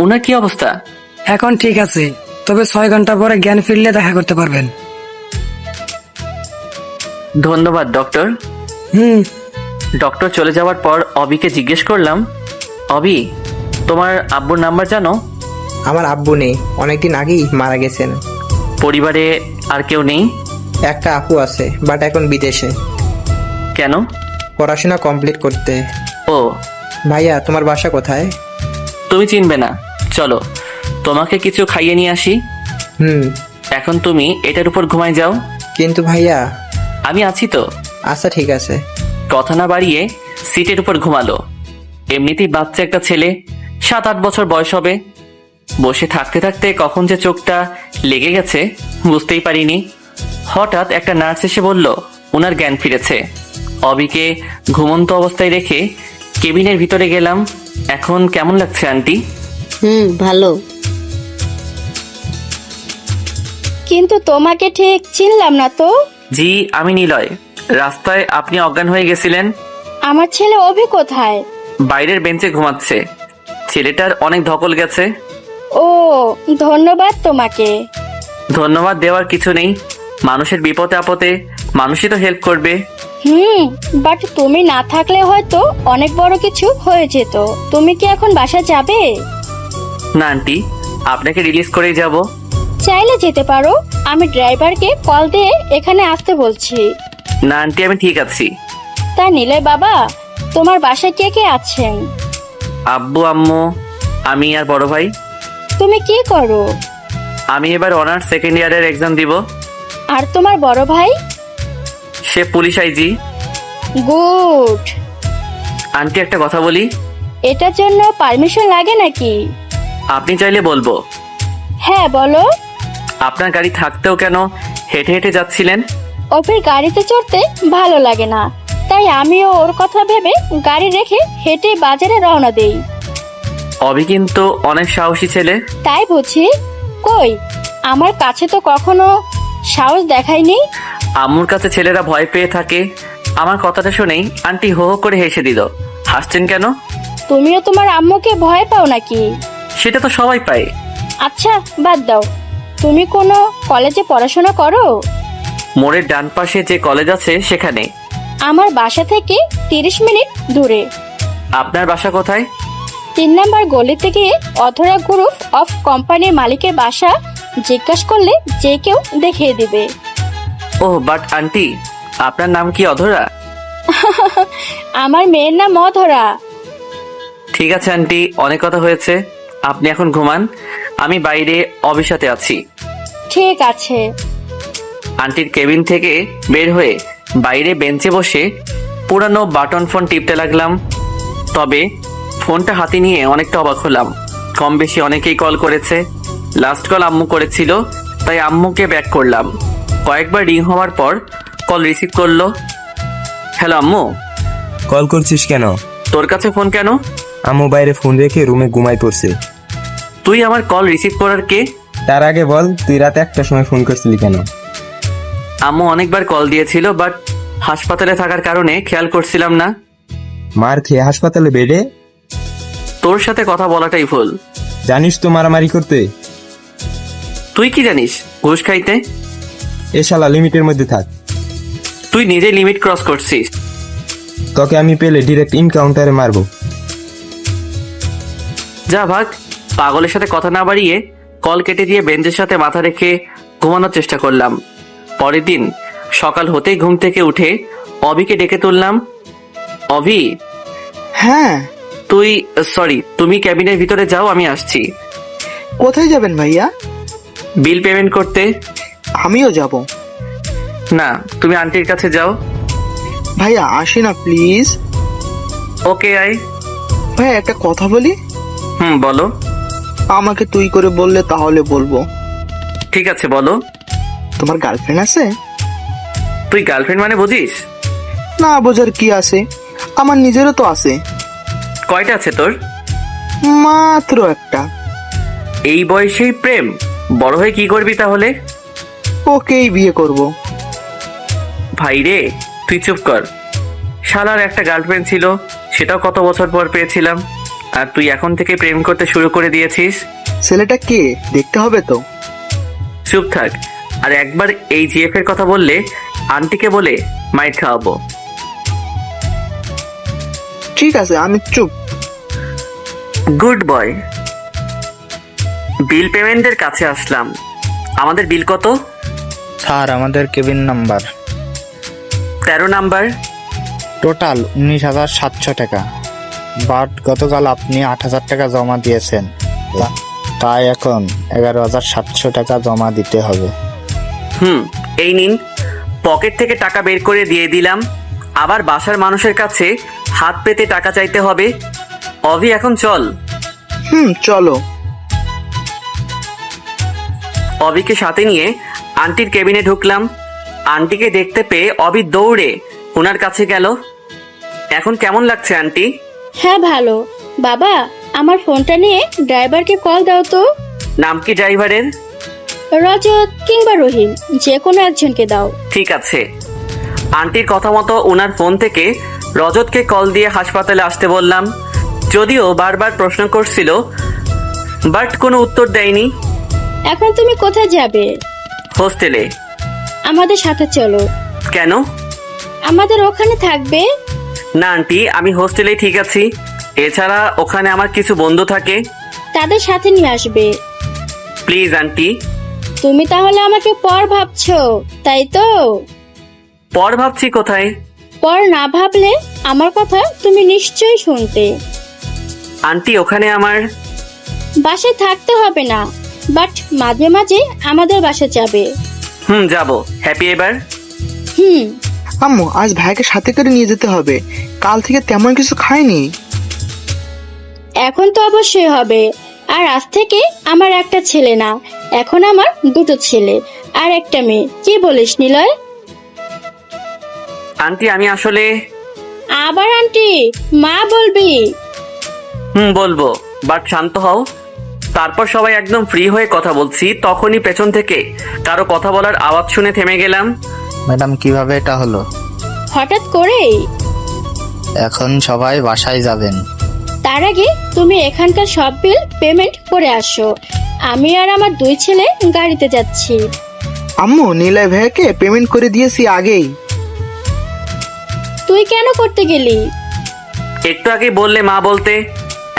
ওনার কি অবস্থা? এখন ঠিক আছে, তবে 6 ঘন্টা পরে জ্ঞান ফিরলে দেখা করতে পারবেন। ধন্যবাদ ডক্টর। ডক্টর চলে যাওয়ার পর অবিকে জিজ্ঞেস করলাম, অবি, তোমার আব্বুর নাম্বার জানো? আমার আব্বু নেই, অনেকদিন আগেই মারা গেছেন। পরিবারে আর কেউ নেই? একটা আপু আছে, বাট এখন বিদেশে। কেন? পড়াশোনা কমপ্লিট করতে। ও ভাইয়া, তোমার বাসা কোথায়? তুমি চিনবে না, চলো তোমাকে কিছু খাইয়ে নিয়ে আসি। এখন তুমি এটার উপর ঘুমায় যাও। কিন্তু ভাইয়া। আমি আছি তো। আচ্ছা ঠিক আছে। কথা না বাড়িয়ে সিটের উপর ঘুমালো। এমনিতেই বাচ্চা একটা ছেলে, 7-8 বছর বয়স হবে। বসে থাকতে থাকতে কখন যে চোখটা লেগে গেছে বুঝতেই পারিনি। হঠাৎ একটা নার্স এসে বলল ওনার জ্ঞান ফিরেছে। অবিকে ঘুমন্ত অবস্থায় রেখে কেবিনের ভিতরে গেলাম। এখন কেমন লাগছে আন্টি? ভালো। কিন্তু তোমাকে ঠিক চিনলাম না তো। জি, আমি নিলয়। রাস্তায় আপনি অজ্ঞান হয়ে গেছিলেন। আমার ছেলে অভি কোথায়? বাইরের বেঞ্চে ঘুমাচ্ছে। ছেলেটার অনেক ধকল গেছে। ও, ধন্যবাদ তোমাকে। ধন্যবাদ দেওয়ার কিছু নেই। মানুষের বিপদে আপদে মানুষই তো হেল্প করবে। বাট তুমি না থাকলে হয়তো অনেক বড় কিছু হয়ে যেত। তুমি কি এখন বাসা যাবে? না আন্টি, আপনাকে রিলিজ করেই যাব। চাইলে যেতে পারো, আমি ড্রাইভারকে কল দিয়ে এখানে আসতে বলছি। না আন্টি, আমি ঠিক আছি। তা নিলয় বাবা, তোমার বাসায় কে কে আছেন? আব্বু, আম্মু, আমি আর বড় ভাই। তুমি কি করো? আমি এবার অনার্স সেকেন্ড ইয়ারের এক্সাম দিব। আর তোমার বড় ভাই? সে পুলিশ আইজি। গুড। আন্টি, একটা কথা বলি। এটার জন্য পারমিশন লাগে নাকি? আপনি চাইলে বলবো। হ্যাঁ বলো। আপনার গাড়ি থাকতেও কেন হেঁটে হেঁটে যাচ্ছিলেন? অফির গাড়িতে চড়তে ভালো লাগে না, তাই আমিও ওর কথা ভেবে গাড়ি রেখে হেঁটে বাজারে রওনা দেই। অভি কিন্তু অনেক সাহসী ছেলে। তাই বুঝি? কই, আমার কাছে তো কখনো সাহস দেখায়নি। আম্মুর কাছে ছেলেরা ভয় পেয়ে থাকে। আমার কথাটা শুনেই আন্টি হো হো করে হেসে দিল। হাসছেন কেন? তুমিও তোমার আম্মুকে ভয় পাও নাকি? সেটা তো সবাই পায়। আচ্ছা বাদ দাও, তুমি কোনো কলেজে পড়াশোনা করো? মোড়ের ডান পাশে যে কলেজ আছে সেখানে। আমার বাসা থেকে 30 মিনিট দূরে। আপনার বাসা কোথায়? 3 নাম্বার গলিতে গিয়ে অধরা গ্রুপ অফ কোম্পানির মালিকের বাসা জিজ্ঞাসা করলে যে কেউ দেখিয়ে দিবে। ও বাট আন্টি, আপনার নাম কি অধরা? আমার মেয়ের নাম অধরা। ঠিক আছে আন্টি, অনেক কথা হয়েছে। আপনি এখন ঘুমান, আমি বাইরে অভির সাথে আছি। ঠিক আছে। আন্টির কেবিন থেকে বের হয়ে বাইরে বেঞ্চে বসে পুরানো বাটন ফোন টিপতে লাগলাম। তবে ফোনটা হাতে নিয়ে অনেকটা অবাক হলাম। কম বেশি অনেকেই কল করেছে। লাস্ট কল আম্মু করেছিল, তাই আম্মুকে ব্যাক করলাম। কয়েকবার রিং হওয়ার পর কল রিসিভ করলো। হ্যালো আম্মু। কল করছিস কেন? তোর কাছে ফোন কেন? আম্মু বাইরে ফোন রেখে রুমে ঘুমাই পড়ছে। তুই আমার কল রিসিভ করার কে? তার আগে বল, তুই রাতে 1টার সময় ফোন করছিলি কেন? আম্মু অনেকবার কল দিয়েছিল, বাট হাসপাতালে থাকার কারণে খেয়াল করছিলাম না। মার খেয়ে হাসপাতালে বেডে? তোর সাথে কথা বলাটাই ভুল। জানিস তো মারামারি করতে? তুই কি জানিস ঘুষ খাইতে? এ শালা লিমিটের মধ্যে থাক। তুই নিজে লিমিট ক্রস করছিস। তোকে আমি পেলে ডিরেক্ট ইনকাউন্টারে মারবো। যা ভাগ। পাগলের সাথে কথা না বাড়িয়ে কল কেটে দিয়ে বেঞ্চের সাথে মাথা রেখে ঘুমানোর চেষ্টা করলাম। পরের দিন সকাল হতেই ঘুম থেকে উঠে অভিকে ডেকে তুললাম। অভি, হ্যাঁ, তুমি ক্যাবিনের ভিতরে যাও, আমি আসছি। কোথায় যাবেন ভাইয়া? বিল পেমেন্ট করতে। আমিও যাব। না, তুমি আন্টির কাছে যাও। ভাইয়া আসি না প্লিজ। Okay I. ভাইয়া একটা কথা বলি। বলো। আমাকে তুই করে বললে তাহলে বলবো। ঠিক আছে বলো। তোমার গার্লফ্রেন্ড আছে? তুই গার্লফ্রেন্ড মানে বুঝিস? না বোঝার কি আছে, আমার নিজেরও তো আছে। কয়টা আছে তোর? মাত্র একটা। এই বয়সেই প্রেম? বড় হয়ে কি করবি তাহলে? ওকেই বিয়ে করব। ভাই রে, তুই চুপ কর। শালার একটা গার্লফ্রেন্ড ছিল, সেটাও কত বছর পর পেয়েছিলাম, আর তুই এখন থেকে প্রেম করতে শুরু করে দিয়েছিস। ছেলেটা কে দেখতে হবে তো। চুপ থাক। আর একবার এই জিএফ এর কথা বললে আন্টিকে বলে মাইর খাওয়াবো। ঠিক আছে, আমি চুপ। Good boy. বিল পেমেন্টের কাছে আসলাম। আমাদের বিল কত? স্যার আমাদের কেবিন নাম্বার 13 নাম্বার। টোটাল 19,700 টাকা। বাট গতকাল আপনি 8,000 টাকা জমা দিয়েছেন, তাই এখন 11,700 টাকা জমা দিতে হবে। এই নিন। পকেট থেকে টাকা বের করে দিয়ে দিলাম। আবার বাসার মানুষের কাছে হাত পেতে টাকা চাইতে হবে? অভি, এখন চল। চলো। অভিকে সাথে নিয়ে আন্টির কেবিনে ঢুকলাম। আন্টিকে দেখতে পেয়ে অভি দৌড়ে ওনার কাছে গেল। এখন কেমন লাগছে আন্টি? হ্যাঁ ভালো। বাবা, আমার ফোনটা নিয়ে ড্রাইভারকে কল দাও তো। নাম কি ড্রাইভারের? রজত কিংবা রহিম, যে কোনো একজনকে দাও। ঠিক আছে। আন্টির কথা মতো ওনার ফোন থেকে রজতকে কল দিয়ে হাসপাতালে আসতে বললাম। যদিও বারবার প্রশ্ন করছিল, বাট কোনো উত্তর দেয়নি। এখন তুমি কোথায় যাবে? হোস্টেলে। আমাদের সাথে চলো। কেন? আমাদের ওখানে থাকবে। না আন্টি, আমি হোস্টেলেই ঠিক আছি। এছাড়া ওখানে আমার কিছু বন্ধু থাকে। তাদের সাথে নিয়ে আসবে। Please aunty. তুমি তাহলে আমাকে পর ভাবছো, তাই তো? পর ভাবছি কোথায়? পর না ভাবলে আমার কথা তুমি নিশ্চয়ই শুনতে। আন্টি, ওখানে আমার বাসায় থাকতে হবে না, বাট মাঝে মাঝে আমাদের বাসায় যাবে। যাবো। হ্যাপি এবার? আম্মু, আজ ভাইকে সাথে করে নিয়ে যেতে হবে। কাল থেকে তেমন কিছু খাইনি। এখন তো অবশ্যই হবে। আর আজ থেকে আমার একটা ছেলে না, এখন আমার দুটো ছেলে আর একটা মেয়ে। কি বলিস নিলয়? আন্টি, আমি আসলে আবার আন্টি মা বলবি? বলবো, বাট শান্ত হও। তারপর সবাই একদম ফ্রি হয়ে কথা বলছি, তখনই পেছন থেকে কারো কথা বলার আওয়াজ শুনে থেমে গেলাম। ম্যাডাম কিভাবে এটা হলো? হঠাৎ করেই। এখন সবাই বাসায় যাবেন। তার আগে তুমি এখানকার সব বিল পেমেন্ট করে আসো। আমি আর আমার দুই ছেলে গাড়িতে যাচ্ছি। আম্মু, নীলয় ভাইয়াকে পেমেন্ট করে দিয়েছি আগেই। তুই কেন করতে গেলি? একটু আগে বললে মা বলতে,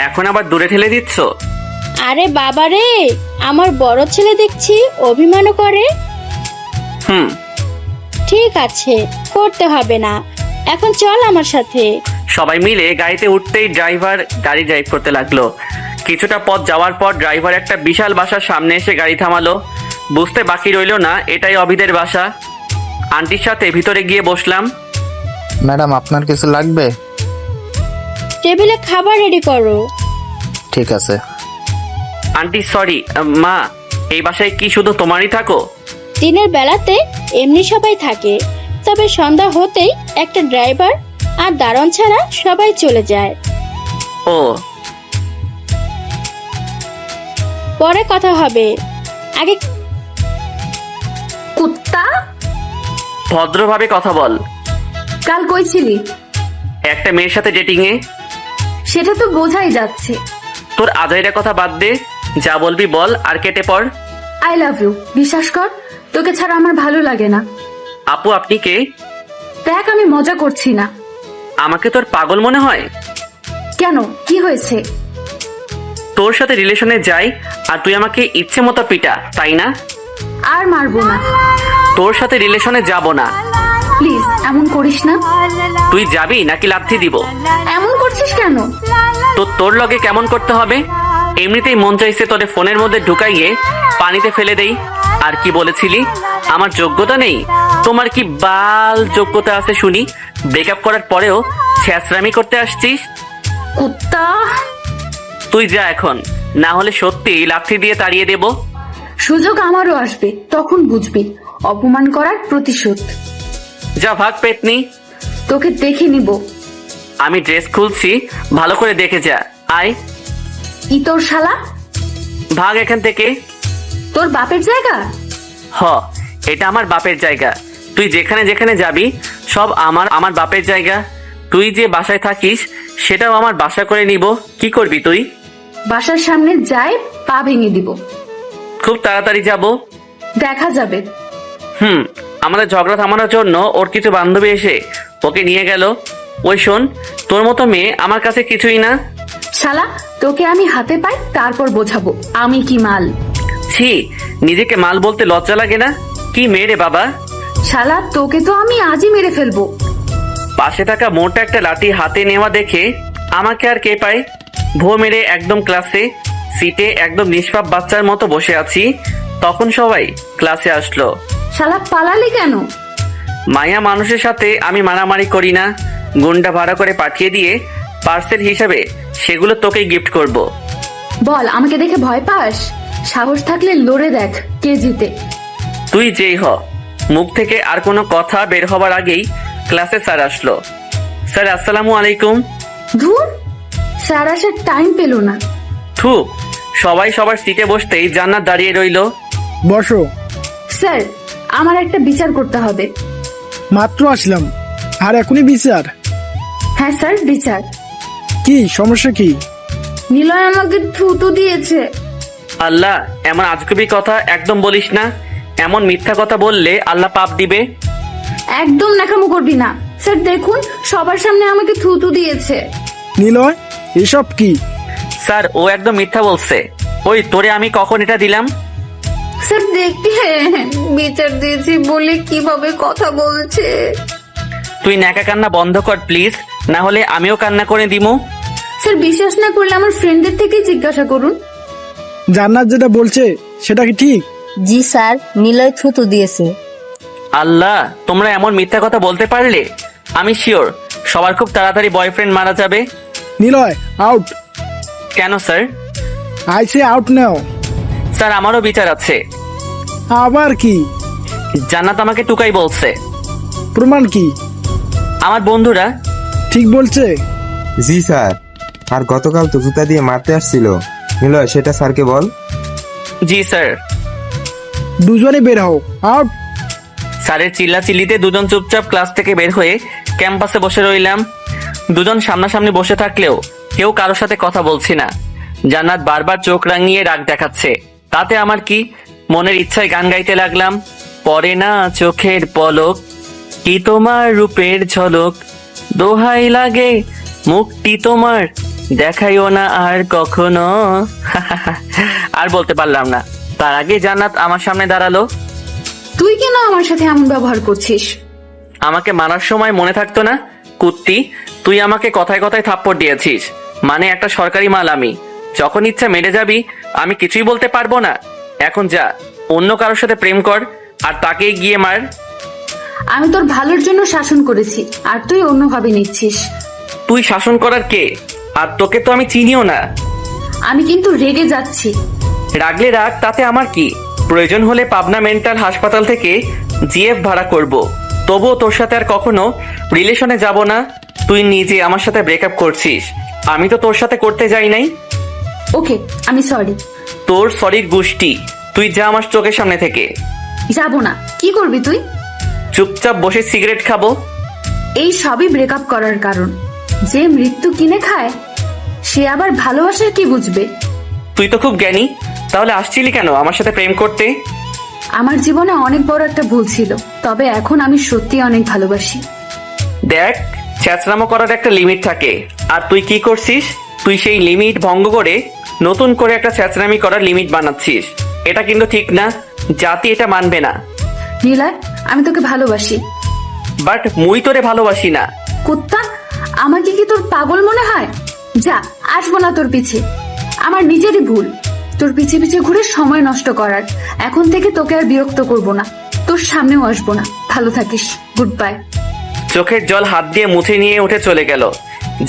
এখন আবার দূরে ঠেলে দিচ্ছ। আরে বাবা রে, আমার বড় ছেলে দেখছি অভিমানও করে। ঠিক আছে, করতে হবে না। এখন চল আমার সাথে। সবাই মিলে গাড়িতে উঠতেই ড্রাইভার গাড়ি ড্রাইভ করতে লাগলো। কিছুটা পথ যাওয়ার পর ড্রাইভার একটা বিশাল বাসার সামনে এসে গাড়ি থামালো। বুঝতে বাকি রইলো না এটাই অভিদের বাসা। আন্টির সাথে ভিতরে গিয়ে বসলাম। ম্যাডাম আপনার কিছু লাগবে? টেবিলে খাবার রেডি করো। ঠিক আছে। আন্টি সরি, মা, এই বাসায় কি শুধু তোমারই থাকো? দিনের বেলাতে এমনি সবাই থাকে, তবে সন্ধ্যা হতেই একটা ড্রাইভার আর দারোয়ান ছাড়া সবাই চলে যায়। ও, পরে কথা হবে। আগে কুত্তা, ভদ্রভাবে কথা বল। কাল কই ছিলি? একটা মেয়ের সাথে ডেটিং এ। সেটা তো বোঝাই যাচ্ছে। তোর আজাইরা কথা বাদ দে, যা বলবি বল আর কেটে পড়। আই লাভ ইউ, বিশ্বাস কর তোকে ছাড়া আমার ভালো লাগে না। আপু আপনি কে? দেখ আমি মজা করছি না। আমাকে তোর পাগল মনে হয়? কেন, কি হয়েছে? তোর সাথে রিলেশনে যাই আর তুই আমাকে ইচ্ছে মতো পিটা, তাই না? আর মারবো না। তোর সাথে রিলেশনে যাব না। প্লিজ এমন করিস না। তুই যাবি নাকি লাথি দিব? এমন করছিস কেন? তো তোর লগে কেমন করতে হবে? এমনিতেই মন চাইছে তোরে ফোনের মধ্যে ঢুকাইয়ে পানিতে ফেলে দেই। আর কি বলেছিলি আমার যোগ্যতা নেই? তোমার কি বাল যোগ্যতা আছে শুনি? ব্রেকআপ করার পরেও ছ্যাঁচড়ামি করতে আসছিস? কুত্তা। তুই যা এখন, না হলে সত্যি লাথি দিয়ে তাড়িয়ে দেব। সুযোগ আমারও আসবে, তখন বুঝবি অপমান করার প্রতিশোধ। যা ভাগ পেতনি। তোকে দেখে নিব। আমি ড্রেস খুলছি, ভালো করে দেখে যা। আয়। ইতর শালা, ভাগ এখান থেকে। তোর বাপের জায়গা? হ, এটা আমার বাপের জায়গা। তুই যেখানে যেখানে যাবি সব আমার বাপের জায়গা। তুই যে বাসায় থাকিস সেটাও আমার বাসা করে নিব। কি করবি তুই? বাসার সামনে যাই পা ভেঙে দিব। খুব তাড়াতাড়ি যাব। দেখা যাবে। আমাদের ঝগড়া থামানোর জন্য ওর কিছু বান্ধবী এসে ওকে নিয়ে গেল। ওই শোন, তোর মতো মেয়ে আমার কাছে কিছুই না। শালা, তোকে আমি হাতে পাই তারপর বোঝাবো আমি কি মাল। ছি, নিজেকে মাল বলতে লজ্জা লাগে না? কি মেয়ে রে বাবা। শালা, তোকে তো আমি আজই মেরে ফেলবো। পাশে থাকা মোটা একটা লাঠি হাতে নেওয়া দেখে আমাকে আর কে পায়। ভো মেরে একদম ক্লাসে সিটে একদম নিষ্পাপ বাচ্চার মতো বসে আছি। তখন সবাই ক্লাসে আসলো। শালা, পালালি কেন? মায়া মানুষের সাথে আমি মারামারি করি না। গুন্ডা ভাড়া করে পাঠিয়ে দিয়ে পার্সেল হিসাবে সেগুলো তোকে গিফট করব। বল, আমাকে দেখে ভয় পাস? সাহস থাকলে লড়ে দেখ কে জিতে। তুই যেই হ। মুখ থেকে আর কোনো কথা বের হবার আগেই ক্লাসে স্যার আসলো। স্যার আসসালামু আলাইকুম। ধুর, স্যার আসার টাইম পেল না। থু, সবাই সবার সিটে বসতেই জান্নাত দাঁড়িয়ে রইলো। বসো। স্যার, আমার একটা বিচার করতে হবে। মাত্র আসলাম আর এখনই বিচার? হ্যাঁ স্যার, বিচার। কি সমস্যা কি? নিলয় আমাকে থুতু দিয়েছে। আল্লাহ, এমন আজগুবি কথা একদম বলিস না। এমন মিথ্যা কথা বললে আল্লাহ পাপ দিবে। একদম নাকামো করবি না। স্যার দেখুন, সবার সামনে আমাকে থুতু দিয়েছে। নিলয়, এসব কি? স্যার, ও একদম মিথ্যা বলছে। ওই তোরে আমি কখন এটা দিলাম? স্যার দেখতে বিচার দিয়েছি বলে কিভাবে কথা বলছে। তুই ন্যাকা কান্না বন্ধ কর প্লিজ, না হলে আমিও কান্না করে দিমু। স্যার বিশ্বাস না করলে আমার ফ্রেন্ডদের থেকে জিজ্ঞাসা করুন। জান্নাত যেটা বলছে সেটা কি ঠিক? জি স্যার, নিলয় থুতু দিয়েছে। আল্লাহ, তোমরা এমন মিথ্যা কথা বলতে পারলে? আমি শিওর সবার খুব তাড়াতাড়ি বয়ফ্রেন্ড মারা যাবে। নিলয় আউট। কেন sir? I say out now. Sir, আমারও বিচার আছে। আবার কি? জান্নাত আমাকে টুকাই বলছে। প্রমাণ কি? আমার বন্ধুরা। ঠিক বলছে? জি স্যার, আর গতকাল তো জুতা দিয়ে মারতে আসছিল। নিলয়, সেটা স্যারকে বল। জি স্যার। দুজনে বের হও। আউট। স্যারের চিল্লাচিল্লিতে দুজন চুপচাপ ক্লাস থেকে বের হয়ে ক্যাম্পাসে বসে রইলাম। দুজন সামনাসামনি বসে থাকলেও কেউ কারোর সাথে কথা বলছি না। জান্নাত বারবার চোখ রাঙিয়ে রাগ দেখাচ্ছে। তাতে আমার কি? মনের ইচ্ছায় গান গাইতে লাগলাম। পরে না চোখের পলক, কি তোমার রূপের ঝলক, দোহাই লাগে মুখটি তোমার, দেখাইও না আর কখনো। আর বলতে পারলাম না। তার আগে জান্নাত আমার সামনে দাঁড়ালো। তুই কেন আমার সাথে এমন ব্যবহার করছিস? আমাকে মারার সময় মনে থাকতো না? কুত্তি, তুই আমাকে কথায় কথায় থাপ্পড় দিয়েছিস। মানে একটা সরকারি মাল আমি। যখন ইচ্ছা মেরে যাবি, আমি কিছুই বলতে পারবো না। এখন যা, অন্য কারোর সাথে প্রেম কর আর তাকেই গিয়ে মার। আমি তোর ভালোর জন্য শাসন করেছি আর তুই অন্যভাবে নিচ্ছিস। তুই শাসন করার কে? আর তোকে তো আমি চিনিও না। আমি কিন্তু রেগে যাচ্ছি। রাগলে রাগ, তাতে আমার কি? প্রয়োজন হলে পাবনা মেন্টাল হাসপাতাল থেকে জিএফ ভাড়া করব। তবুও তোর সাথে আর কখনো রিলেশনে যাব না। তুই নিজে আমার সাথে ব্রেকআপ করছিস, আমি তো তোর সাথে করতে যাই নাই। ওকে, আমি সরি। তোর সরির গুষ্টি। তুই যা আমার চোখের সামনে থেকে। যাব না। কি করবি তুই? চুপচাপ বসে সিগারেট খাবো। এই সবই ব্রেকআপ করার কারণ। যে মৃত্যু কিনে খায় সে আবার ভালোবাসার কি বুঝবে? তুই তো খুব জ্ঞানী, তাহলে আসছিলি কেন আমার সাথে প্রেম করতে? আমার জীবনে অনেক বড় একটা ভুল ছিল, তবে এখন আমি সত্যি অনেক ভালোবাসি। দেখ, ছ্যাঁচড়ামো করার একটা লিমিট থাকে, আর তুই কি করছিস? তুই সেই লিমিট ভঙ্গ করে নতুন করে একটা ছ্যাঁচড়ামি করার লিমিট বানাচ্ছিস। এটা কিন্তু ঠিক না, জাতি এটা মানবে না। নীলয়, আমি তোকে ভালোবাসি। বাট মুই তোরে ভালোবাসি না। কুত্তা, আমাকে কি তোর পাগল মনে হয়? যা, আসবো না তোর পিছে। আমার নিজেরই ভুল তোর পিছে পিছে ঘুরে সময় নষ্ট করার। এখন থেকে তোকে আর বিরক্ত করব না, তোর সামনেও আসবো না। ভালো থাকিস, গুড বাই। চোখের জল হাত দিয়ে মুছে নিয়ে উঠে চলে গেল।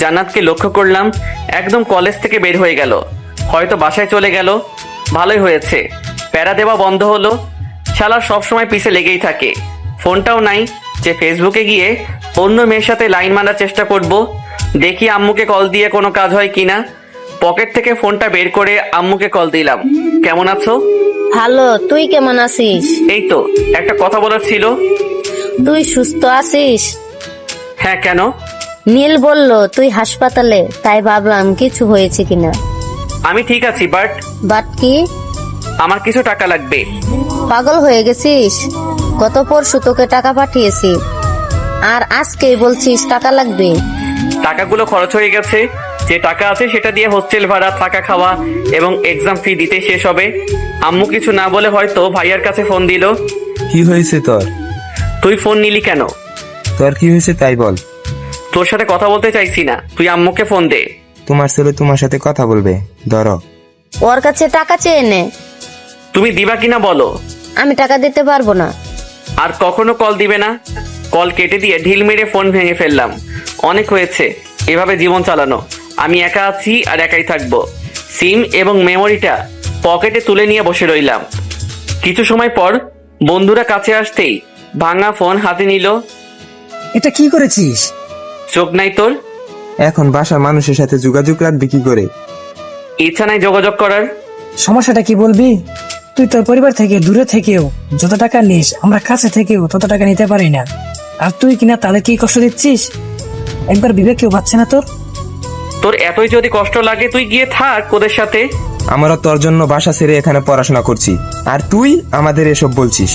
জান্নাতকে লক্ষ্য করলাম, একদম কলেজ থেকে বের হয়ে গেল। হয়তো বাসায় চলে গেল। ভালোই হয়েছে, প্যারা দেওয়া বন্ধ হলো। শালা সবসময় পিছে লেগেই থাকে। ফোনটাও নাই যে ফেসবুকে গিয়ে অন্য মেয়ের সাথে লাইন মারার চেষ্টা করব। দেখি আম্মুকে কল দিয়ে কোনো কাজ হয় কিনা। পকেট থেকে ফোনটা বের করে আম্মুকে কল দিলাম। কেমন আছো? ভালো, তুই কেমন আছিস? এই তো, একটা কথা বলার ছিল। তুই সুস্থ আছিস? হ্যাঁ, কেন? নীল বলল তুই হাসপাতালে, তাই ভাবলাম কিছু হয়েছে কিনা। আমি ঠিক আছি, বাট কি? আমার কিছু টাকা লাগবে। পাগল হয়ে গেছিস? গত পরশু তোকে টাকা পাঠিয়েছি, আর আজকেই বলছিস টাকা লাগবে? টাকাগুলো খরচ হয়ে গেছে। যে টাকা আছে সেটা দিয়ে হোস্টেল ভাড়া, থাকা খাওয়া এবং এক্সাম ফি দিতে শেষ হবে। আম্মু কিছু না বলে হয়তো ভাইয়ার কাছে ফোন দিল। কি হয়েছে তোর? তুই ফোন নিলি কেন? তোর কি হয়েছে তাই বল। তোর সাথে কথা বলতে চাইছি না, তুই আম্মুকে ফোন দে। তোমার ছেলে তোমার সাথে কথা বলবে, ধরো। ওর কাছে টাকা চেয়ে নে। তুমি দিবা কিনা বলো। আমি টাকা দিতে পারবো না। আর কখনো কল দিবে না। কল কেটে দিয়ে ঢিল মেরে ফোন ভেঙে ফেললাম। অনেক হয়েছে এভাবে জীবন চালানো। আমি একা আছি আর একাই থাকবো। সিম এবং মেমোরিটা পকেটে তুলে নিয়ে বসে রইলাম। কিছু সময় পর বন্ধুরা কাছে আসতেই ভাঙা ফোন হাতে নিল। এটা কি করেছিস? চোখ নাই তোর? এখন বাসার মানুষের সাথে যোগাযোগ রাখবি কি করে? ইচ্ছা নাই যোগাযোগ করার। সমস্যাটা কি বলবি? তুই তোর পরিবার থেকে দূরে থেকেও যত টাকা নিস, আমরা কাছে থেকেও তত টাকা নিতে পারি না। আর তুই কিনা তাদের কি কষ্ট দিচ্ছিস? একবার বিবেক কেউ পাচ্ছে না তোর? তোর এতই যদি কষ্ট লাগে তুই গিয়ে থাক ওদের সাথে। আমরা তোর জন্য বাসা ছেড়ে এখানে পড়াশোনা করছি, আর তুই আমাদের এসব বলছিস?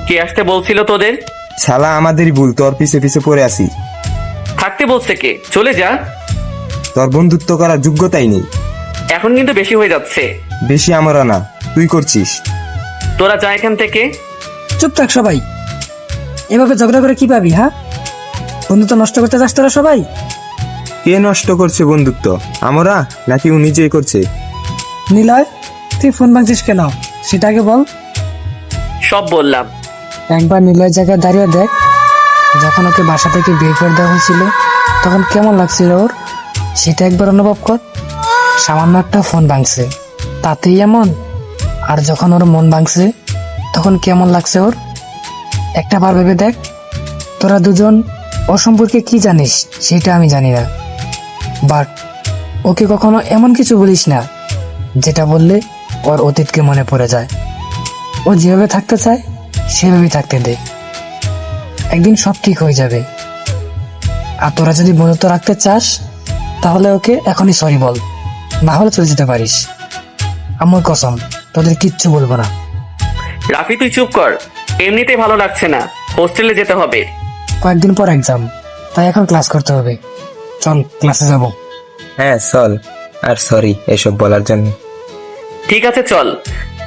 কে আসতে বলছিল তোদের? শালা আমাদেরই ভুল, তোর পিছে পিছে পড়ে আছি। থাকতে বলছে কে? চলে যা। তোর বন্ধুত্ব করার যোগ্যতাই নেই। এখন কিন্তু বেশি হয়ে যাচ্ছে। বেশি আমরা না, তুই করছিস। তোরা যা এখান থেকে। চুপ থাক সবাই। এভাবে ঝগড়া করে কি পাবি? হ্যাঁ, বন্ধুত্ব নষ্ট করতে চাস তোরা সবাই? কে নষ্ট করছে বন্ধুত্ব, আমরা নাকি ও নিজেই করছে? নিলয়, তুই ফোন ভাঙছিস কেন সেটা আগে বল। সব বললাম। একবার নিলয়ের জায়গায় দাঁড়িয়ে দেখ, যখন ওকে বাসা থেকে বের করে দেওয়া হয়েছিল তখন কেমন লাগছিল ওর, সেটা একবার অনুভব কর। সামান্য একটা ফোন ভাঙছে তাতেই এমন, আর যখন ওর মন ভাঙছে তখন কেমন লাগছে ওর, একটা বার ভেবে দেখ। তোরা দুজন ও সম্পর্কে কি জানিস সেটা আমি জানি না, বাট ওকে কখনো এমন কিছু বলিস না যেটা বললে ওর অতীতকে মনে পড়ে যায়। ও যেভাবে থাকতে চায় সেভাবেই থাকতে দে, একদিন সব ঠিক হয়ে যাবে। আর তোরা যদি বন্ধুত্ব রাখতে চাস তাহলে ওকে এখনই সরি বল, না হলে চলে যেতে পারিস। আমার কসম তোদের কিচ্ছু বলবো না। রাফি তুই চুপ কর, এমনিতেই ভালো লাগছে না, হোস্টেলে যেতে হবে। কয়েকদিন পর এক্সাম, তাই এখন ক্লাস করতে হবে। চল ক্লাসে যাব। হ্যাঁ চল, আর সরি এসব বলার জন্য। ঠিক আছে চল।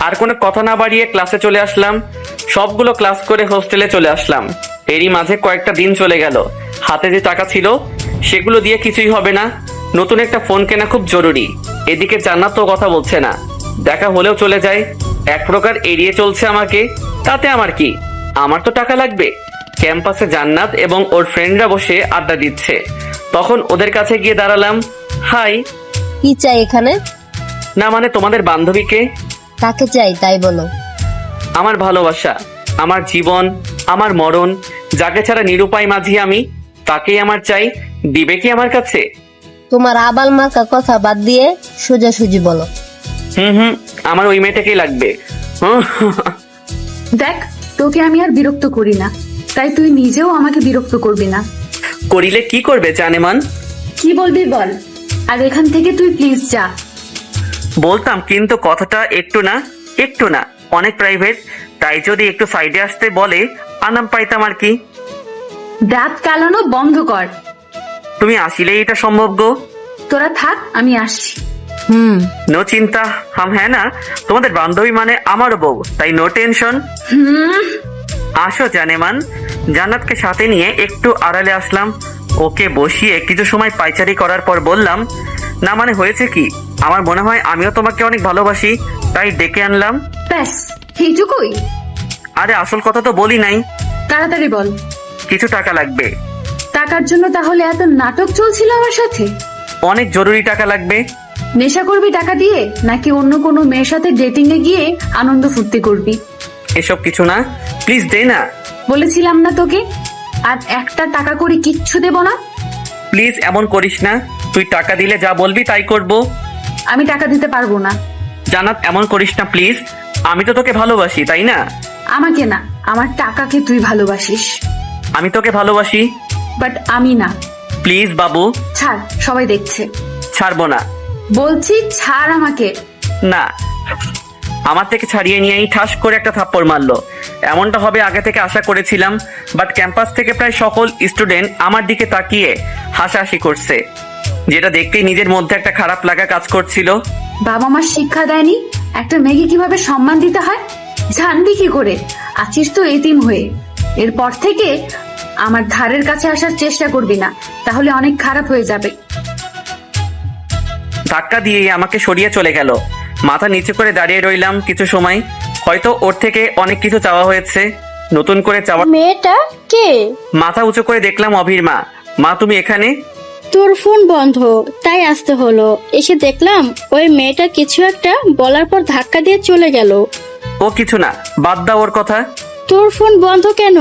আর কোনো কথা না বাড়িয়ে ক্লাসে চলে আসলাম। সবগুলো ক্লাস করে হোস্টেলে চলে আসলাম। এরই মাঝে কয়েকটা দিন চলে গেল। হাতে যে টাকা ছিল সেগুলো দিয়ে কিছুই হবে না। নতুন একটা ফোন কেনা খুব জরুরি। এদিকে জান্নাত তো কথা বলছে না, দেখা হলেও চলে যায়। এক প্রকার এড়িয়ে চলছে আমাকে, তাতে আমার কি? আমার তো টাকা লাগবে। ক্যাম্পাসে জান্নাত এবং ওর ফ্রেন্ডরা বসে আড্ডা দিচ্ছে, তখন ওদের কাছে গিয়ে দাঁড়ালাম। হাই। কি চাই এখানে? না মানে তোমাদের বান্ধবীকে। কাকে চাই তাই বলো। আমার ভালোবাসা, আমার জীবন, আমার মরণ, যাকে ছাড়া নিরুপায় মাঝি আমি, তাকেই আমার চাই। দিবে কি আমার কাছে? তোমার আবাল মার্কা কথা বাদ দিয়ে সোজাসুজি বলো। আমার ওই মেয়েটাকেই লাগবে। দেখ, তোকে আমি আর বিরক্ত করি না, তাই তুই নিজেও আমাকে বিরক্ত করবি না। করিলে কি করবে জানেমান? কি বলবি বল, আর এখান থেকে তুই প্লিজ যা। বলতাম, কিন্তু কথাটা একটু না অনেক প্রাইভেট, তাই যদি একটু সাইডে আসতে বলে আরাম পাইতাম আর কি। দাঁত কালানো বন্ধ কর। তুমি আসিলেই এটা সম্ভব গো। তোরা থাক, আমি আসছি। নো চিন্তা, হাম হ্যাঁ না, তোমাদের বান্ধবী মানে আমারও বউ, তাই নো টেনশন। আসো জানেমান। জান্নাতকে সাথে নিয়ে একটু আড়ালে আসলাম, ওকে বসিয়ে কিছু সময় পাইচারি করার পর বললাম, না মানে হয়েছে কি, আমার মনে হয় আমিও তোমাকে অনেক ভালোবাসি, তাই ডেকে আনলাম। ব্যাস এইটুকুই? আরে আসল কথা তো বলি নাই। তাড়াতাড়ি বল। কিছু টাকা লাগবে। টাকার জন্য তাহলে এত নাটক চলছিল আমার সাথে? অনেক জরুরি টাকা লাগবে। নেশা করবি টাকা দিয়ে, নাকি অন্য কোনো মেয়ের সাথে ডেটিং এ গিয়ে আনন্দ ফুর্তি করবি? এসব কিছু না, প্লিজ দে না। বলেছিলাম না তোকে, আর একটা টাকা করে কিচ্ছু দেব না। প্লিজ এমন করিস না, তুই টাকা দিলে যা বলবি তাই করব। আমি টাকা দিতে পারবো না। জান্নাত এমন করিস না প্লিজ, আমি তো তোকে ভালোবাসি তাই না? আমাকে না, আমার টাকাকে তুই ভালোবাসিস। আমি তোকে ভালোবাসি, বাট আমি না। প্লিজ বাবু। ছাড়, সবাই দেখছে। ছাড়বো না বলছি, ছাড় আমাকে। না, আমার থেকে ছাড়িয়ে নিয়েই ঠাস করে একটা থাপ্পড় মারলো। এমনটা হবে আগে থেকে আশা করেছিলাম, বাট ক্যাম্পাস থেকে প্রায় সকল স্টুডেন্ট আমার দিকে তাকিয়ে হাসাহাসি করছে, যেটা দেখতেই নিজের মধ্যে একটা খারাপ লাগা কাজ করছিল। বাবা মা শিক্ষা দেয়নি একটা মেয়েকে কিভাবে সম্মান দিতে হয়? জানবি কি করে? আছিস তো এতিম হয়ে। এরপর থেকে আমার ধারের কাছে আসার চেষ্টা করবি না, তাহলে অনেক খারাপ হয়ে যাবে। ধাক্কা দিয়ে আমাকে সরিয়ে চলে গেল। মাথা নিচু করে দাঁড়িয়ে রইলাম কিছু সময়। হয়তো ওর থেকে অনেক কিছু চাওয়া হয়েছে, নতুন করে চাওয়া। মেয়েটা কে? মাথা উঁচু করে দেখলাম অভির মা। মা তুমি এখানে? তোর ফোন বন্ধ, তাই আসতে হলো। এসে দেখলাম ওই মেয়েটা কিছু একটা বলার পর ধাক্কা দিয়ে চলে গেল। ও কিছু না, বাদ দাও ওর কথা। তোর ফোন বন্ধ কেন?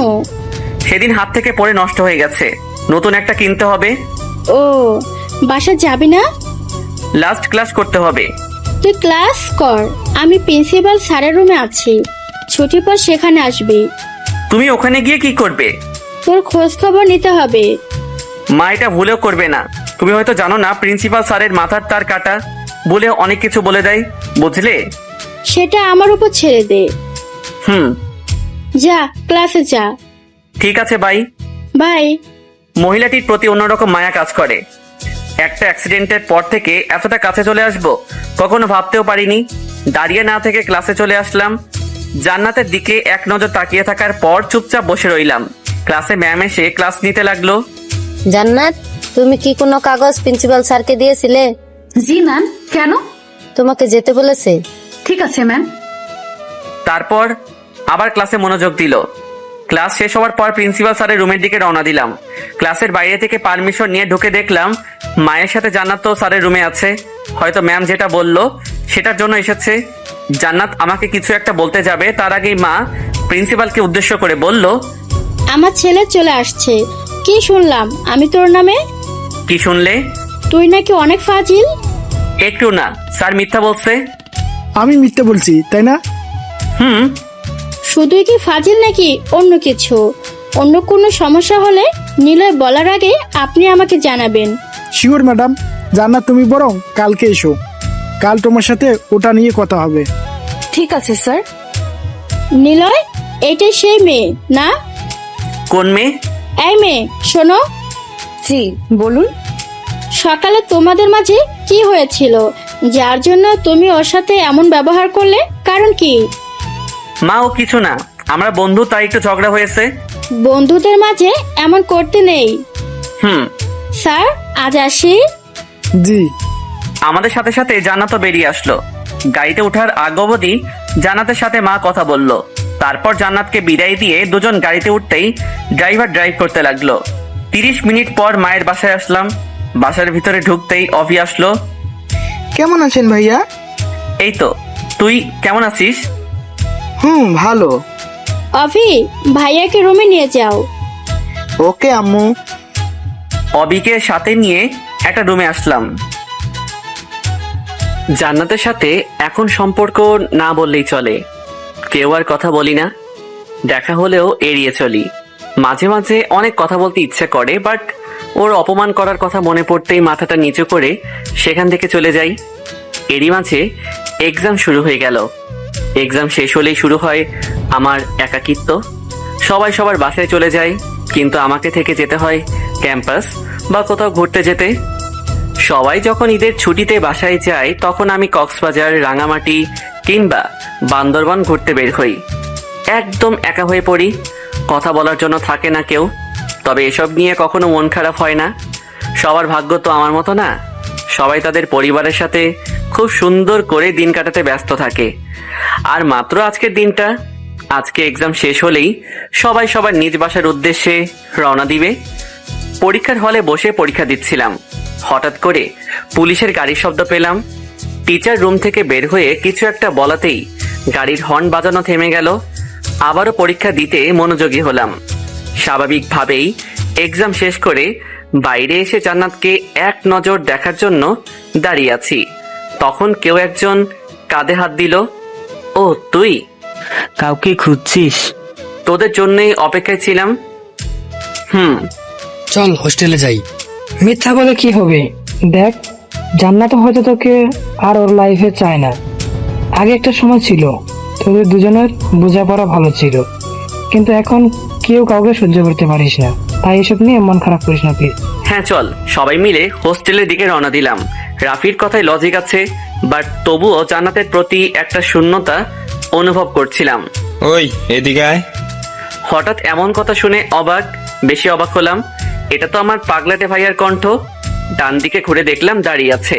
সেদিন হাত থেকে পড়ে নষ্ট হয়ে গেছে, নতুন একটা কিনতে হবে। ও, বাসা যাবি না? লাস্ট ক্লাস করতে হবে। তুই ক্লাস কর, আমি প্রিন্সিপাল স্যারের রুমে আছি। ছুটির পর সেখানে আসবি। তুমি ওখানে গিয়ে কি করবে? তোর খোঁজ খবর নিতে হবে। মা এটা ভুলেও করবে না। তুমি হয়তো জানো না, প্রিন্সিপাল স্যারের মাথার তার কাটা, বলে অনেক কিছু বলে দেয়, বুঝলে? সেটা আমার উপর ছেড়ে দে। যা, ক্লাসে যা। ঠিক আছে, বাই। বাই। মহিলাটির প্রতি অন্যরকম মায়া কাজ করে। একটা অ্যাক্সিডেন্টের পর থেকে এতটা কাছে চলে আসবো কখনো ভাবতেও পারিনি। দাঁড়িয়ে না থেকে ক্লাসে চলে আসলাম। জান্নাতের দিকে এক নজর তাকিয়ে থাকার পর চুপচাপ বসে রইলাম। ক্লাসে ম্যাম এসে ক্লাস নিতে লাগলো। জান্নাত, তুমি কি কোনো কাগজ প্রিন্সিপাল স্যারকে দিয়েছিলে? জি ম্যাম। কেন? তোমাকে যেতে বলেছে। ঠিক আছে ম্যাম। তারপর আবার ক্লাসে মনোযোগ দিল। ক্লাস শেষ হওয়ার পর প্রিন্সিপাল স্যারের রুমের দিকে রওনা দিলাম। ক্লাসের বাইরে থেকে পারমিশন নিয়ে ঢুকে দেখলাম মায়ের সাথে জান্নাত তো স্যারের রুমে আছে। হয়তো ম্যাম যেটা বলল সেটার জন্য এসেছে। জান্নাত আমাকে কিছু একটা বলতে যাবে, তার আগেই মা প্রিন্সিপালকে উদ্দেশ্য করে বলল, আমার ছেলে চলে আসছে। কি শুনলাম আমি তোর নামে? কি শুনলে? তুই নাকি অনেক ফাজিল। একটু না, স্যার মিথ্যা বলছে। আমি মিথ্যে বলছি তাই না? শুধুই কি ফাজিল নাকি অন্য কিছু? অন্য কোনো সমস্যা হলে নিলয় বলার আগে আপনি আমাকে জানাবেন। Sure madam. জান্নাত, তুমি বরং কালকে এসো, কাল তোমার সাথে ওটা নিয়ে কথা হবে। ঠিক আছে স্যার। নিলয়, এটাই সেই মেয়ে না? কোন মেয়ে? এই মেয়ে, শোনো। জি বলুন। সকালে তোমাদের মাঝে কি হয়েছিল যার জন্য তুমি ওর সাথে এমন ব্যবহার করলে? কারণ কি? মা ও কিছু না, আমরা বন্ধু, তাই একটু ঝগড়া হয়েছে। বন্ধুদের মাঝে এমন করতে নেই। স্যার, আজ আসি। জি। আমাদের সাথে সাথে জান্নাতও বেরিয়ে আসলো। গাড়িতে ওঠার আগ অবধি জান্নাতের সাথে মা কথা বলল। তারপর জান্নাতকে বিদায় দিয়ে দুজন গাড়িতে উঠতেই ড্রাইভার ড্রাইভ করতে লাগলো। 30 মিনিট পর মায়ের বাসায় আসলাম। বাসার ভিতরে ঢুকতেই অভি আসলো। কেমন আছেন ভাইয়া? এই তো, তুই কেমন আছিস? ভালো। অভি, ভাইয়াকে রুমে নিয়ে যাও। ওকে আম্মু। অবিকে সাথে নিয়ে একটা রুমে আসলাম। জান্নাতের সাথে এখন সম্পর্ক না বললেই চলে। কেউ আর কথা বলি না, দেখা হলেও এড়িয়ে চলি। মাঝে মাঝে অনেক কথা বলতে ইচ্ছে করে, বাট ওর অপমান করার কথা মনে পড়তেই মাথাটা নিচু করে সেখান থেকে চলে যাই। এরই মাঝে এক্সাম শুরু হয়ে গেল। এক্সাম শেষ হলেই শুরু হয় আমার একাকিত্ব। সবাই সবার বাসায় চলে যায়, কিন্তু আমাকে থেকে যেতে হয় ক্যাম্পাস বা কোথাও ঘুরতে যেতে। সবাই যখন ঈদের ছুটিতে বাসায় যায়, তখন আমি কক্সবাজার, রাঙামাটি কিংবা বান্দরবান ঘুরতে বের হই। একদম একা হয়ে পড়ি, কথা বলার জন্য থাকে না কেউ। তবে এসব নিয়ে কখনো মন খারাপ হয় না। সবার ভাগ্য তো আমার মতো না। সবাই তাদের পরিবারের সাথে খুব সুন্দর করে দিন কাটাতে ব্যস্ত থাকে। আর মাত্র আজকের দিনটা, আজকে এক্সাম শেষ হলেই সবাই সবার নিজ বাসার উদ্দেশ্যে রওনা দিবে। পরীক্ষার হলে বসে পরীক্ষা দিচ্ছিলাম, হঠাৎ করে পুলিশের গাড়ির শব্দ পেলাম। টিচার রুম থেকে বের হয়ে কিছু একটা বলাতেই গাড়ির হর্ন বাজানো থেমে গেল। আবারও পরীক্ষা দিতে মনোযোগী হলাম। স্বাভাবিকভাবেই এক্সাম শেষ করে বাইরে এসে জান্নাতকে এক নজর দেখার জন্য দাঁড়িয়ে আছি। তখন কেউ একজন কাঁধে হাত দিল। ও তুই? কাউকে খুঁজছিস? তোদের জন্যই অপেক্ষায় ছিলাম। চল হোস্টেলে যাই। মিথ্যা বলে কি হবে? দেখ, জান্নাত হয়তো তোকে আর ওর লাইফে চায় না। আগে একটা সময় ছিল তোদের দুজনের বোঝাপড়া ভালো ছিল, কিন্তু এখন কেউ কাউকে সহ্য করতে পারিস না। তাই এসব নিয়ে মন খারাপ করিস না প্লিজ। হ্যাঁ চল, সবাই মিলে হোস্টেলের দিকে রওনা দিলাম। রাফির কথায় লজিক আছে, বাট তবুও জান্নাতের প্রতি একটা শূন্যতা অনুভব করছিলাম। ওই এদিকে আয়। হঠাৎ এমন কথা শুনে বেশি অবাক হলাম। এটা তো আমার পাগলাটে ভাইয়ার কণ্ঠ। ডান দিকে ঘুরে দেখলাম দাঁড়িয়ে আছে।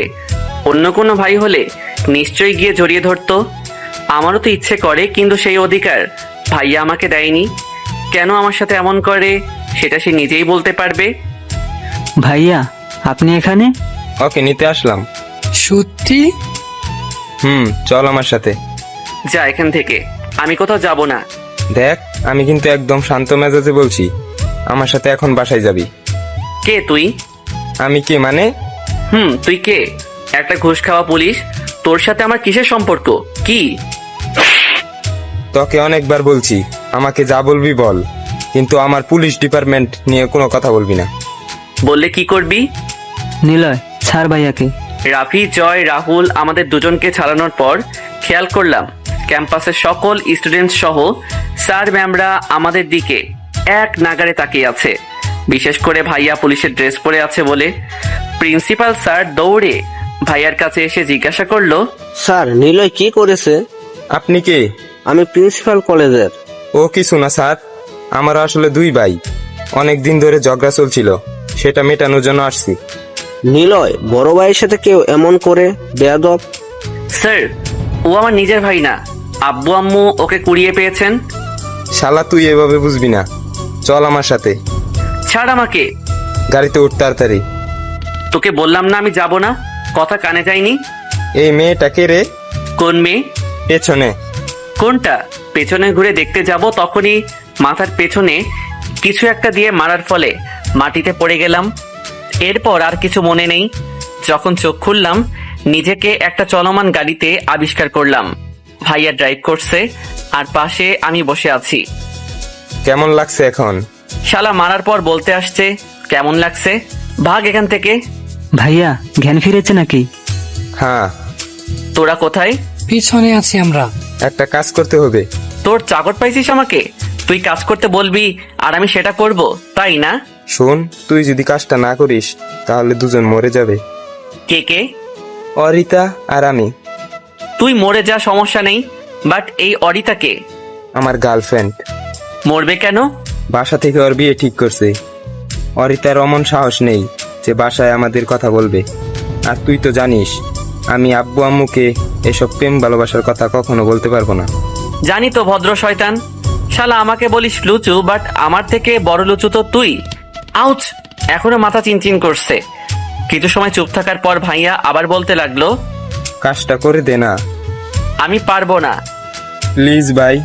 অন্য কোনো ভাই হলে নিশ্চয়ই গিয়ে জড়িয়ে ধরতো। আমারও তো ইচ্ছে করে, কিন্তু সেই অধিকার ভাইয়া আমাকে দেয়নি। কেন আমার সাথে এমন করে সেটা সে নিজেই বলতে পারবে। ভাইয়া, আপনি এখানে? ওকে নিতে আসলাম। সত্যি? চল আমার সাথে। যা এখান থেকে, আমি কোথাও যাব না। দেখ, আমি কিন্তু একদম শান্ত মেজাজে বলছি। আমার সাথে এখন বাসায় যাবি। কে তুই? আমি কে মানে? তুই কে? একটা ঘুষ খাওয়া পুলিশ। তোর সাথে আমার কিসের সম্পর্ক? কি? তোকে অনেকবার বলছি আমাকে যা বলবি বল, কিন্তু আমার পুলিশ ডিপার্টমেন্ট নিয়ে কোনো কথা বলবি না। বললে কি করবি? নিলয়, ছাড় ভাইয়াকে। রাফি, জয়, রাহুল আমাদের দুজনকে ছাড়ানোর পর খেয়াল করলাম ক্যাম্পাসের সকল স্টুডেন্ট সহ স্যার ম্যামরা আমাদের দিকে এক নাগারে তাকিয়ে আছে। বিশেষ করে ভাইয়া পুলিশের ড্রেস পরে আছে বলে প্রিন্সিপাল স্যার দৌড়ে ভাইয়ার কাছে এসে জিজ্ঞাসা করলো, স্যার, নিলয় কি করেছে? আপনি কে? আমি প্রিন্সিপাল কলেজের। ও কিছু না স্যার, আমার আসলে দুই ভাই, অনেক দিন ধরে ঝগড়া চলছিল, সেটা মেটানোর জন্য আসছি। নিলয়, বড় ভাইয়ের সাথে কেউ এমন করে? বেয়াদব। স্যার, ও আমার নিজের ভাই না, আব্বু আম্মু ওকে কুড়িয়ে পেয়েছেন। শালা তুই এভাবে বুঝবি না, চল আমার সাথে। ছাড় আমাকে। গাড়িতে উঠ তাড়াতাড়ি। তোকে বললাম না আমি যাব না, কথা কানে যায়নি। এই মেয়েটা কে রে? কোন মেয়ে? পেছনে। কোনটা? পেছনে ঘুরে দেখতে যাব, তখনই মাথার পেছনে কিছু একটা দিয়ে মারার ফলে মাটিতে পড়ে গেলাম। এরপর আর কিছু মনে নেই। যখন চোখ খুললাম, নিজেকে একটা চলমান গাড়িতে আবিষ্কার করলাম। ভাইয়া ড্রাইভ করছে আর পাশে আমি বসে আছি। কেমন লাগছে এখন? শালা মারার পর বলতে আসছে কেমন লাগছে? ভাগ এখান থেকে। ভাইয়া, জ্ঞান ফিরেছে নাকি? হ্যাঁ। তোরা কোথায়? পিছনে আছি আমরা। একটা কাজ করতে হবে। তোর চাকর পাইছিস আমাকে? তুই কাজ করতে বলবি আর আমি সেটা করব, তাই না? শোন, তুই যদি কাজটা না করিস তাহলে দুজন মরে যাবে। কে কে? অরিতা আর আমি। তুই মরে যা, সমস্যা নেই, বাট এই অরিতাকে? আমার গার্লফ্রেন্ড। মরবে কেন? বাসা থেকে ওর বিয়ে ঠিক করছে। অরিতার অমন সাহস নেই যে বাসায় আমাদের কথা বলবে। আর তুই তো জানিস আমি আব্বু আম্মুকে এসব প্রেম ভালোবাসার কথা কখনো বলতে পারবো না। জানি তো ভদ্র শয়তান। শালা আমাকে বলিস লুচু, বাট আমার থেকে বড় লুচু তো তুই। আউচ! এখনো মাথা চিনচিন করছে। কিছু সময় চুপ থাকার পর ভাইয়া আবার বলতে লাগলো, কাজটা করে দে না। আমি পারবো না। প্লিজ ভাই,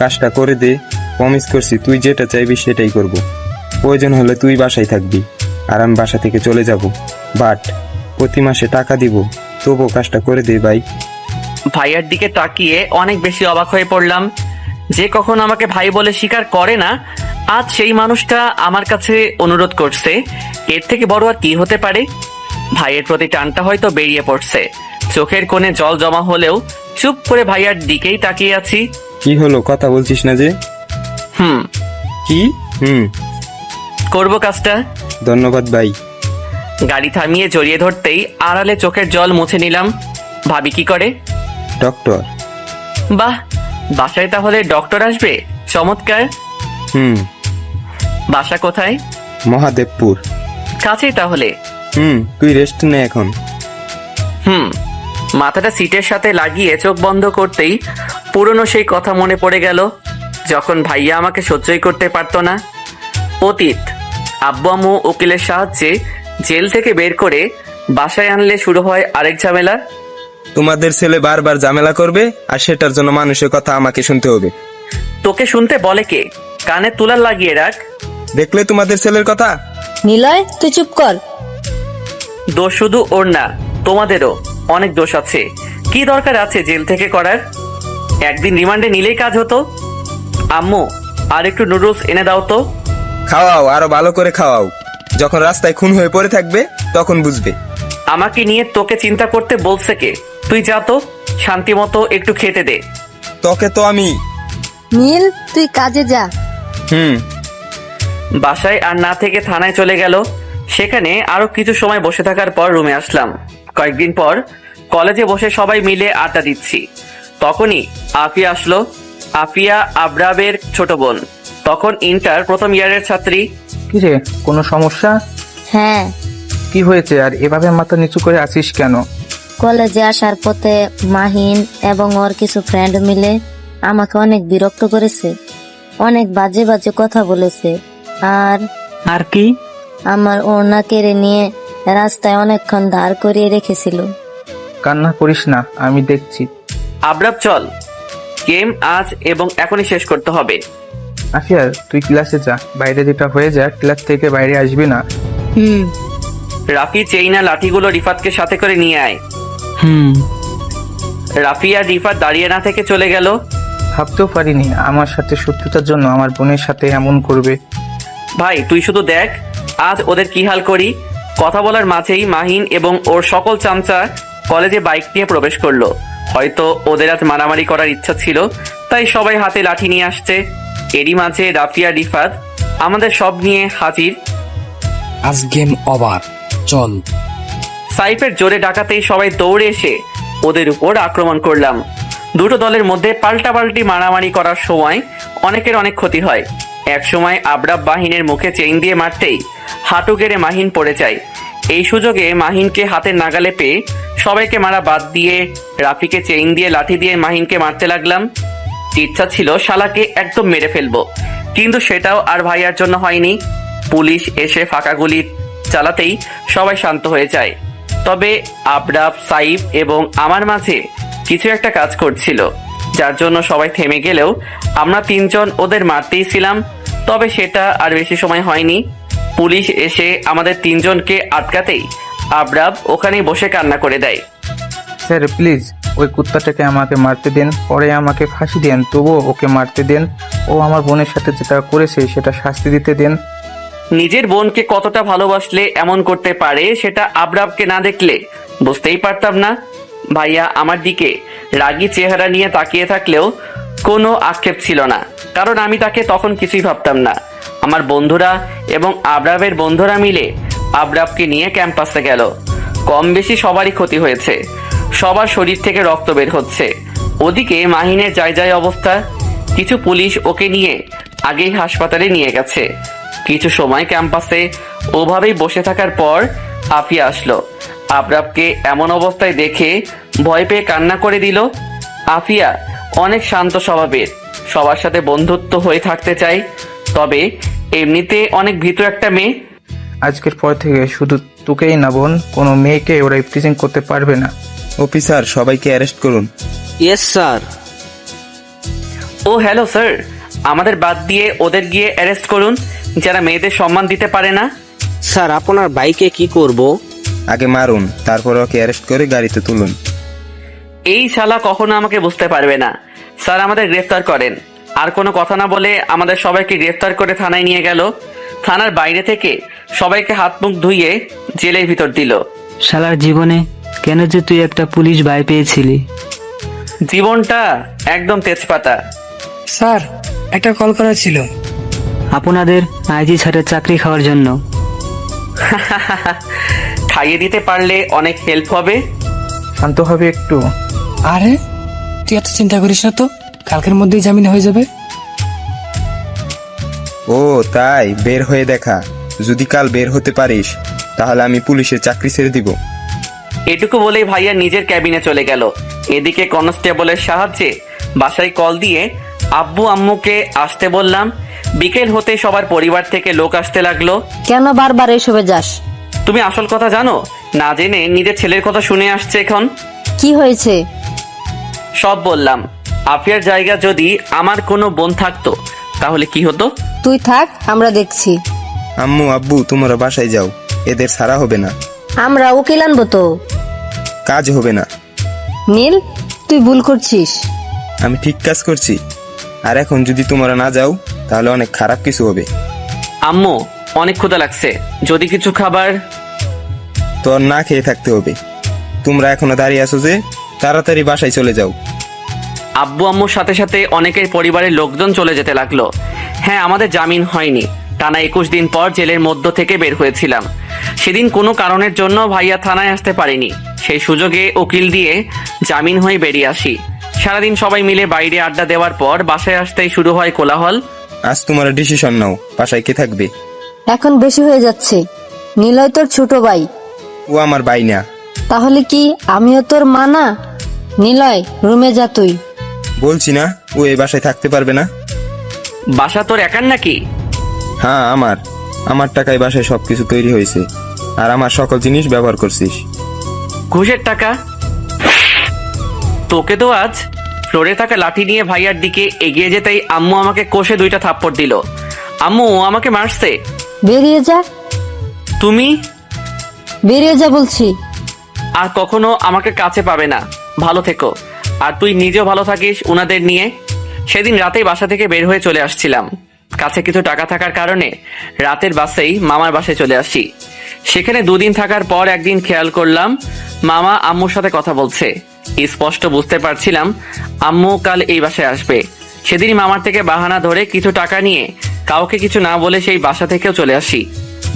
কাজটা করে দে। প্রমিস করছি তুই যেটা চাইবি সেটাই করব। প্রয়োজন হলে তুই বাসায় থাকবি আর আমি বাসা থেকে চলে যাব, বাট প্রতি মাসে টাকা দিব। তবুও কাজটা করে দে ভাই। ভাইয়ার দিকে তাকিয়ে অনেক বেশি অবাক হয়ে পড়লাম। যে কখনো আমাকে ভাই বলে স্বীকার করে না, আজ সেই মানুষটা আমার কাছে অনুরোধ করছে, এর থেকে বড় আর কি হতে পারে। ভাইয়ের প্রতি টানটা হয়তো বেরিয়ে পড়ছে। চোখের কোণে জল জমা হলেও চুপ করে ভাইয়ার দিকেই তাকিয়ে আছি। কি হলো, কথা বলছিস না যে? কি হুম করব কাজটা। ধন্যবাদ ভাই। গাড়ি থামিয়ে জড়িয়ে ধরতেই আড়ালে চোখের জল মুছে নিলাম। ভাবি কি করে? ডক্টর। বাহ, বাসায় তাহলে ডক্টর আসবে, চমৎকার। বাসা কোথায়? মহাদেবপুর। কাছেই তাহলে। তুই রেস্ট নে এখন। মাথাটা সিটের সাথে লাগিয়ে চোখ বন্ধ করতেই পুরনো সেই কথা মনে পড়ে গেল, যখন ভাইয়া আমাকে সহ্যই করতে পারতো না। অতীত, আব্বু আম্মু উকিলের সাহায্যে জেল থেকে বের করে বাসায় আনলে শুরু হয় আরেক ঝামেলা। তোমাদের ছেলে বারবার ঝামেলা করবে, আর সেটার জন্য মানুষের কথা আমাকে শুনতে হবে। তোকে শুনতে বলে কে? কানে তুলার লাগিয়ে রাখ। দেখলে তোমাদের ছেলের কথা। নিলয়, তুই চুপ কর। দোষ শুধু ওর না, তোমাদেরও অনেক দোষ আছে। কি দরকার আছে জেল থেকে করার? একদিন রিমান্ডে নিলেই কাজ হতো। আম্মু, আর একটু নুডলস এনে দাও তো। খাওয়াও, আরো ভালো করে খাওয়াও। যখন রাস্তায় খুন হয়ে পড়ে থাকবে তখন বুঝবে। আমাকে নিয়ে তোকে চিন্তা করতে বলছে কে? তুই যা তো, শান্তি মতো একটু খেতে দে। তোকে তো আমি। নীল, তুই কাজে যা। বাসায় আর না থেকে থানায় চলে গেল। সেখানে আরো কিছু সময় বসে থাকার পর রুমে আসলাম। কয়েকদিন পর কলেজে বসে সবাই মিলে আড্ডা দিচ্ছি। তখনই আফিয়া আসলো। আফিয়া আবরাবের ছোট বোন, তখন ইন্টার প্রথম ইয়ারের ছাত্রী। কিরে, কোনো সমস্যা? হ্যাঁ, কি হয়েছে আর এভাবে মাথা নিচু করে আছিস কেন? কলেজে আসার পথে মাহিন এবং ওর কিছু ফ্রেন্ড মিলে আমাকে অনেক বিরক্ত করেছে, অনেক বাজে বাজে কথা বলেছে, আর কি? আমার ওড়না কেড়ে নিয়ে রাস্তায় অনেকক্ষণ দাঁড় করিয়ে রেখেছিল। কান্না করিস না, আমি দেখছি। আবরাব চল, গেম আজ এবং এখনই শেষ করতে হবে। আফিয়া, তুই ক্লাসে যা, বাইরে যেটা হয়ে যায় ক্লাস থেকে বাইরে আসবি না। রাফি, চেইনা লাঠিগুলো রিফাতকে সাথে করে নিয়ে আয়। রাফি আর রিফাত দাঁড়িয়ে না থেকে চলে গেল। ভাবতেও পারিনি আমার সাথে শত্রুতার জন্য আমার বোনের সাথে এমন করবে। ভাই, তুই শুধু দেখ আজ ওদের কি হাল করি। কথা বলার মাঝেই মাহিন এবং ওর সকল চামচা কলেজে বাইক নিয়ে প্রবেশ করলো। হয়তো ওদের আজ মারামারি করার ইচ্ছা ছিল, তাই সবাই হাতে লাঠি নিয়ে আসছে। এরই মাঝে রাফিয়া রিফাত আমাদের সব নিয়ে হাজির। আজ গেম ওভার, চল। সাইফের জোরে ডাকাতেই সবাই দৌড়ে এসে ওদের উপর আক্রমণ করলাম। দুটো দলের মধ্যে পাল্টাপাল্টি মারামারি করার সময় অনেকের অনেক ক্ষতি হয়। এক সময় আবরাব মাহিনের মুখে চেইন দিয়ে মারতেই হাঁটু গেড়ে মাহিন পড়ে যায়। এই সুযোগে মাহিনকে হাতের নাগালে পেয়ে সবাইকে মারা বাদ দিয়ে রাফিকে চেইন দিয়ে লাঠি দিয়ে মাহিনকে মারতে লাগলাম। ইচ্ছা ছিল শালাকে একদম মেরে ফেলবো, কিন্তু সেটাও আর ভাইয়ার জন্য হয়নি। পুলিশ এসে ফাঁকা গুলি চালাতেই সবাই শান্ত হয়ে যায়। তবে আবরাব, সাইফ এবং আমার মাঝে কিছু একটা কাজ করছিল, যার জন্য সবাই থেমে গেলেও আমরা তিনজন ওদের মারতেই ছিলাম। তবে সেটা আর বেশি সময় হয়নি। পুলিশ এসে আমাদের তিনজনকে আটকাতেই আবরাব ওখানেই বসে কান্না করে দেয়। স্যার প্লিজ, ওই কুত্তাটাকে আমাকে মারতে দেন, পরে আমাকে ফাঁসি দেন, তবুও ওকে মারতে দেন। ও আমার বোনের সাথে যেটা করেছে সেটা শাস্তি দিতে দেন। নিজের বোনকে কতটা ভালোবাসলে এমন করতে পারে সেটা আবরাবকে না দেখলে বুঝতেই পারতাম না। ভাইয়া আমার দিকে রাগী চেহারা নিয়ে তাকিয়ে থাকলেও কোনো আক্ষেপ ছিল না, কারণ আমি তাকে তখন কিছুই ভাবতাম না। আমার বন্ধুরা এবং আবরাবের বন্ধুরা মিলে আবরাবকে নিয়ে ক্যাম্পাসে গেল। কম বেশি সবারই ক্ষতি হয়েছে, সবার শরীর থেকে রক্ত বের হচ্ছে। ওদিকে মাহিনের যায় অবস্থা। কিছু পুলিশ ওকে নিয়ে আগেই হাসপাতালে নিয়ে গেছে। কিছু সময় ক্যাম্পাসে ওভাবেই বসে থাকার পর আফিয়া আসলো। আবরাবকে এমন অবস্থায় দেখে ভয় পেয়ে কান্না করে দিল। আফিয়া অনেক শান্ত স্বভাবের, সবার সাথে বন্ধুত্ব হয়ে থাকতে চায়, তবে এমনিতে অনেক ভীতু একটা মেয়ে। আজকের পর থেকে শুধু তোকেই না বোন, কোনো মেয়েকে ওরা ইফটিজিং করতে পারবে না। অফিসার, সবাইকে অ্যারেস্ট করুন। Yes sir. ও হ্যালো স্যার, আমাদের বাদ দিয়ে ওদের গিয়ে অ্যারেস্ট করুন, যারা মেয়েদের সম্মান দিতে পারে না। স্যার, আপনার বাইকে কি করব? আগে মারুন, তারপর ওকে অ্যারেস্ট করে গাড়িতে তুলুন। এই শালা কখনো আমাকে বুঝতে পারবে না। স্যার আমাদের গ্রেফতার করেন, আর কোনো কথা না বলে আমাদের সবাইকে গ্রেফতার করে থানায় নিয়ে গেল। থানার বাইরে থেকে সবাইকে হাত মুখ ধুইয়ে জেলের ভিতর দিল। শালার জীবনে কেন যে তুই একটা পুলিশ ভাই পেয়েছিলি? জীবনটা একদম তেজপাতা। স্যার, একটা কল করা ছিল আপনাদের আইজি স্যারের চাকরি খাওয়ার জন্য। খাইয়ে দিতে পারলে অনেক হেল্প হবে। শান্ত হবে একটু। আরে তুই এত চিন্তা করিস না তো, কালকের মধ্যেই জামিন হয়ে যাবে। ও তাই, বের হয়ে দেখা। যদি কাল বের হতে পারিস তাহলে আমি পুলিশের চাকরি ছেড়ে দিব। এটুকু বলেই ভাইয়া নিজের ক্যাবিনে চলে গেল। এদিকে কনস্টেবলের সাহায্যে বাসায় কল দিয়ে আব্বু আম্মুকে আসতে বললাম। বিকেল হতে সবার পরিবার থেকে লোক আসতে লাগলো। কেন বারবার এসবে যাস? তুমি আসল কথা জানো না জেনে নিজের ছেলের কথা শুনে আসছে এখন। কি হয়েছে? সব বললাম। আফিয়ার জায়গা যদি আমার কোনো বোন থাকতো তাহলে কি হতো? তুই থাক, আমরা দেখছি। আম্মু আব্বু তোমরা বাসায় যাও, এদের ছাড়া হবে না। আমরা উকিল আনবো তো। কাজ হবে না। নীল, তুই ভুল করছিস। আমি ঠিক কাজ করছি। আর এখন যদি তোমরা না যাও তাহলে অনেক খারাপ কিছু হবে। আম্মু অনেক ক্ষুধা লাগছে, যদি কিছু খাবার। তোর না খেয়ে থাকতে হবে। তোমরা এখনো দাঁড়িয়ে আছো যে, তাড়াতাড়ি বাসায় চলে যাও। আব্বু আম্মুর সাথে সাথে অনেকের পরিবারের লোকজন চলে যেতে লাগলো। হ্যাঁ, আমাদের জামিন হয়নি। টানা 21 দিন পর জেলের মধ্য থেকে বের হয়েছিলাম। সেদিন কোনো কারণের জন্য ভাইয়া থানায় আসতে পারেনি। সেই সুযোগে উকিল দিয়ে জামিন হয়ে বেরিয়ে আসি। সারাদিন সবাই মিলে বাইরে আড্ডা দেওয়ার পর বাসায় আসতেই শুরু হয় কোলাহল। আজ তোমরা ডিসিশন নাও, বাসায় কে থাকবে? এখন বেশি হয়ে যাচ্ছে। নিলয় তোর ছোট ভাই। ও আমার ভাই না। তাহলে কি আমিও তোর মা না? নিলয়, রুমে যা তুই। বলছি না ও এই বাসায় থাকতে পারবে না। বাসা তোর একার নাকি? হ্যাঁ আমার টাকায় বাসায় সবকিছু তৈরি হয়েছে, আর আমার সকল জিনিস ব্যবহার করছিস। ঘুষের টাকা? তোকে তো আজ। ফ্লোরে থাকা লাঠি নিয়ে ভাইয়ার দিকে এগিয়ে যেতেই আম্মু আমাকে কষে 2টা থাপ্পড় দিল। আম্মু ও আমাকে মারছে। বেরিয়ে যা। তুমি বেরিয়ে যা বলছি। আর কখনো আমাকে কাছে পাবে না। ভালো থেকো। আর তুই নিজেও ভালো থাকিস উনাদের নিয়ে। সেদিন রাতেই বাসা থেকে বের হয়ে চলে আসছিলাম। কাছে কিছু টাকা থাকার কারণে রাতের বাসেই মামার বাসায় চলে আসি। সেখানে 2 দিন থাকার পর একদিন খেয়াল করলাম মামা আম্মুর সাথে কথা বলছে। স্পষ্ট বুঝতে পারছিলাম আম্মু কাল এই বাসায় আসবে। সেদিনই মামার থেকে বাহানা ধরে কিছু টাকা নিয়ে কাউকে কিছু না বলে সেই বাসা থেকেও চলে আসি।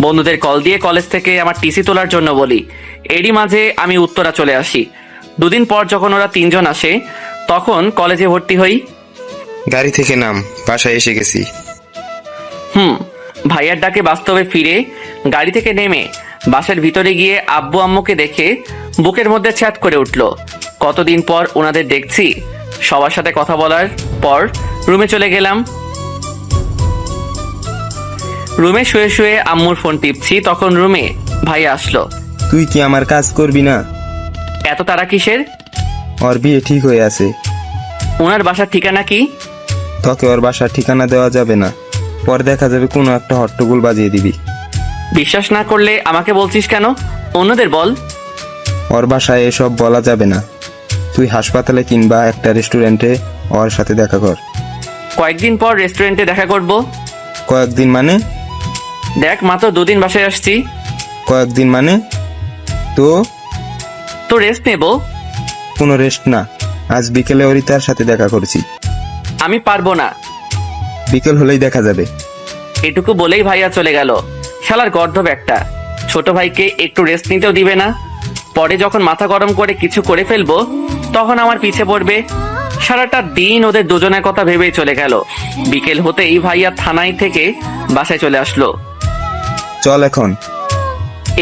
বন্ধুদের কল দিয়ে কলেজ থেকে আমার টিসি তোলার জন্য বলি। এরই মাঝে আমি উত্তরা চলে আসি। 2 দিন পর যখন ওরা 3 জন আসে তখন কলেজে ভর্তি হই। গাড়ি থেকে নাম, বাসায় এসে গেছি। ভাইয়ার ডাকে বাস্তবে ফিরে গাড়ি থেকে নেমে বাসার ভিতরে গিয়ে আব্বু আম্মুকে দেখে বুকের মধ্যে ছ্যাদ করে উঠল। কতদিন পর ওনাদের দেখছি। সবার সাথে কথা বলার পর রুমে চলে গেলাম। রুমে শুয়ে শুয়ে আম্মুর ফোন টিপছি, তখন রুমে ভাইয়া আসলো। তুই কি আমার কাজ করবি না? এত তারা কিসের? ওর বিয়ে ঠিক হয়ে আছে। ওনার বাসার ঠিকানা কি? তোকে ওর বাসার ঠিকানা দেওয়া যাবে না। পর দেখা যাবে কোনো একটা হট্টগোল বাজিয়ে দিবি। বিশ্বাস না করলে আমাকে বলছিস কেন? অন্যদের বল। ওর বাসায় এসব বলা যাবে না। তুই হাসপাতালে কিংবা একটা রেস্টুরেন্টে ওর সাথে দেখা কর। কয়েকদিন পর রেস্টুরেন্টে দেখা করব। কয়েকদিন মানে? দেখ, মাত্র 2 দিন বাসায় আসছি। কয়েকদিন মানে? তো রেস্ট নেব। কোনো রেস্ট না। আজ বিকেলে অরিতার সাথে দেখা করছি। আমি পারবো না। বিকেল হলেই দেখা যাবে। এটুকু বলেই ভাইয়া চলে গেল। শালার গর্ধব একটা। ছোট ভাইকে একটু রেস্ট নিতেও দিবে না। পরে যখন মাথা গরম করে কিছু করে ফেলবো তখন আমার পিছে পড়বে। সারাটা দিন ওদের দুজনের কথা ভেবেই চলে গেল। বিকেল হতেই ভাইয়া থানায় থেকে বাসায় চলে আসলো। চল এখন।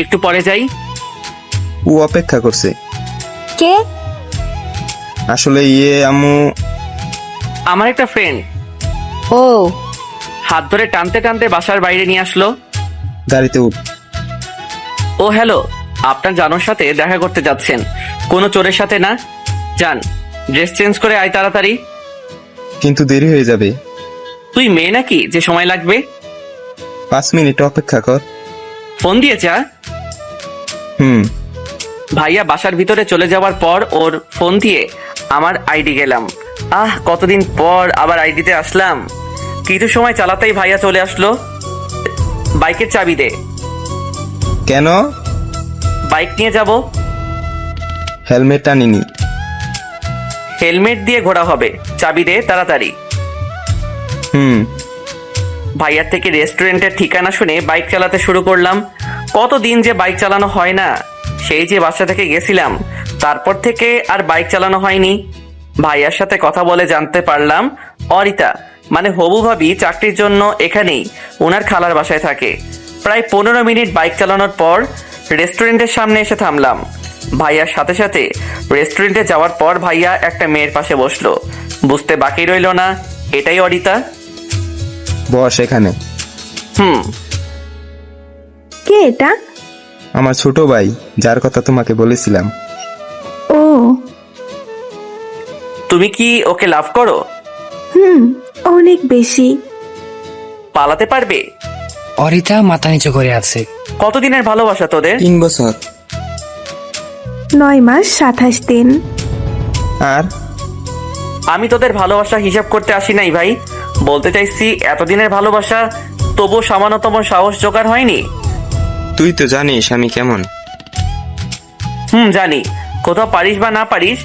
একটু পরে যাই। ও অপেক্ষা করছে। কে? আসলে আম্মু আমার একটা ফ্রেন্ড। ও। হাত ধরে টানতে টানতে বাসার বাইরে নিয়ে আসলো। গাড়িতে উঠ। ও হ্যালো, আপনার জানোর সাথে দেখা করতে যাচ্ছেন, কোনো চোরের সাথে না। যান, ড্রেস চেঞ্জ করে আয় তাড়াতাড়ি। কিন্তু দেরি হয়ে যাবে। তুই মেয়ে নাকি যে সময় লাগবে? 5 মিনিট অপেক্ষা কর। ফোন দিয়ে যা। ভাইয়া বাসার ভিতরে চলে যাওয়ার পর ওর ফোন দিয়ে আমার আইডি গেলাম। কতদিন পর আবার আইডিতে আসলাম। কিছু সময় চালাতেই ভাইয়া চলে আসলো। বাইকের চাবি দে। কেন? বাইক নিয়ে যাব। হেলমেট আনিনি। হেলমেট দিয়ে ঘোরা হবে, চাবি দে তাড়াতাড়ি। ভাইয়ার থেকে রেস্টুরেন্টের ঠিকানা শুনে বাইক চালাতে শুরু করলাম। কতদিন যে বাইক চালানো হয় না, সেই যে বাসা থেকে গেছিলাম তারপর থেকে আর বাইক চালানো হয়নি। ভাইয়ার সাথে কথা বলে জানতে পারলাম অরিতা মানে হবু ভাবি চাকরির জন্য এখানেই ওনার খালার বাসায় থাকে। প্রায় 15 মিনিট বাইক চালানোর পর রেস্টুরেন্টের সামনে এসে থামলাম। ভাইয়ার সাথে সাথে রেস্টুরেন্টে যাওয়ার পর ভাইয়া একটা মেয়ের পাশে বসলো। বুঝতে বাকি রইল না এটাই অরিতা। বস এখানে। কে এটা? আমার ছোট ভাই, যার কথা তোমাকে বলেছিলাম। ও, তুমি কি ওকে লাভ করো? অনেক বেশি। পালাতে পারবে? অরিতা মাথা নিচু করে আছে। কতদিনের ভালোবাসা তোদের? 3 বছর। 9 মাস 27 দিন। আর আমি তোদের ভালোবাসা হিসাব করতে আসি নাই ভাই, বলতে চাইছি এতদিনের ভালোবাসা তবু সামান্যতম সাহস জোগাড় হয়নি। তুই তো জানিস আমি কেমন। জানি। কোথাও পারিস বা না পারিস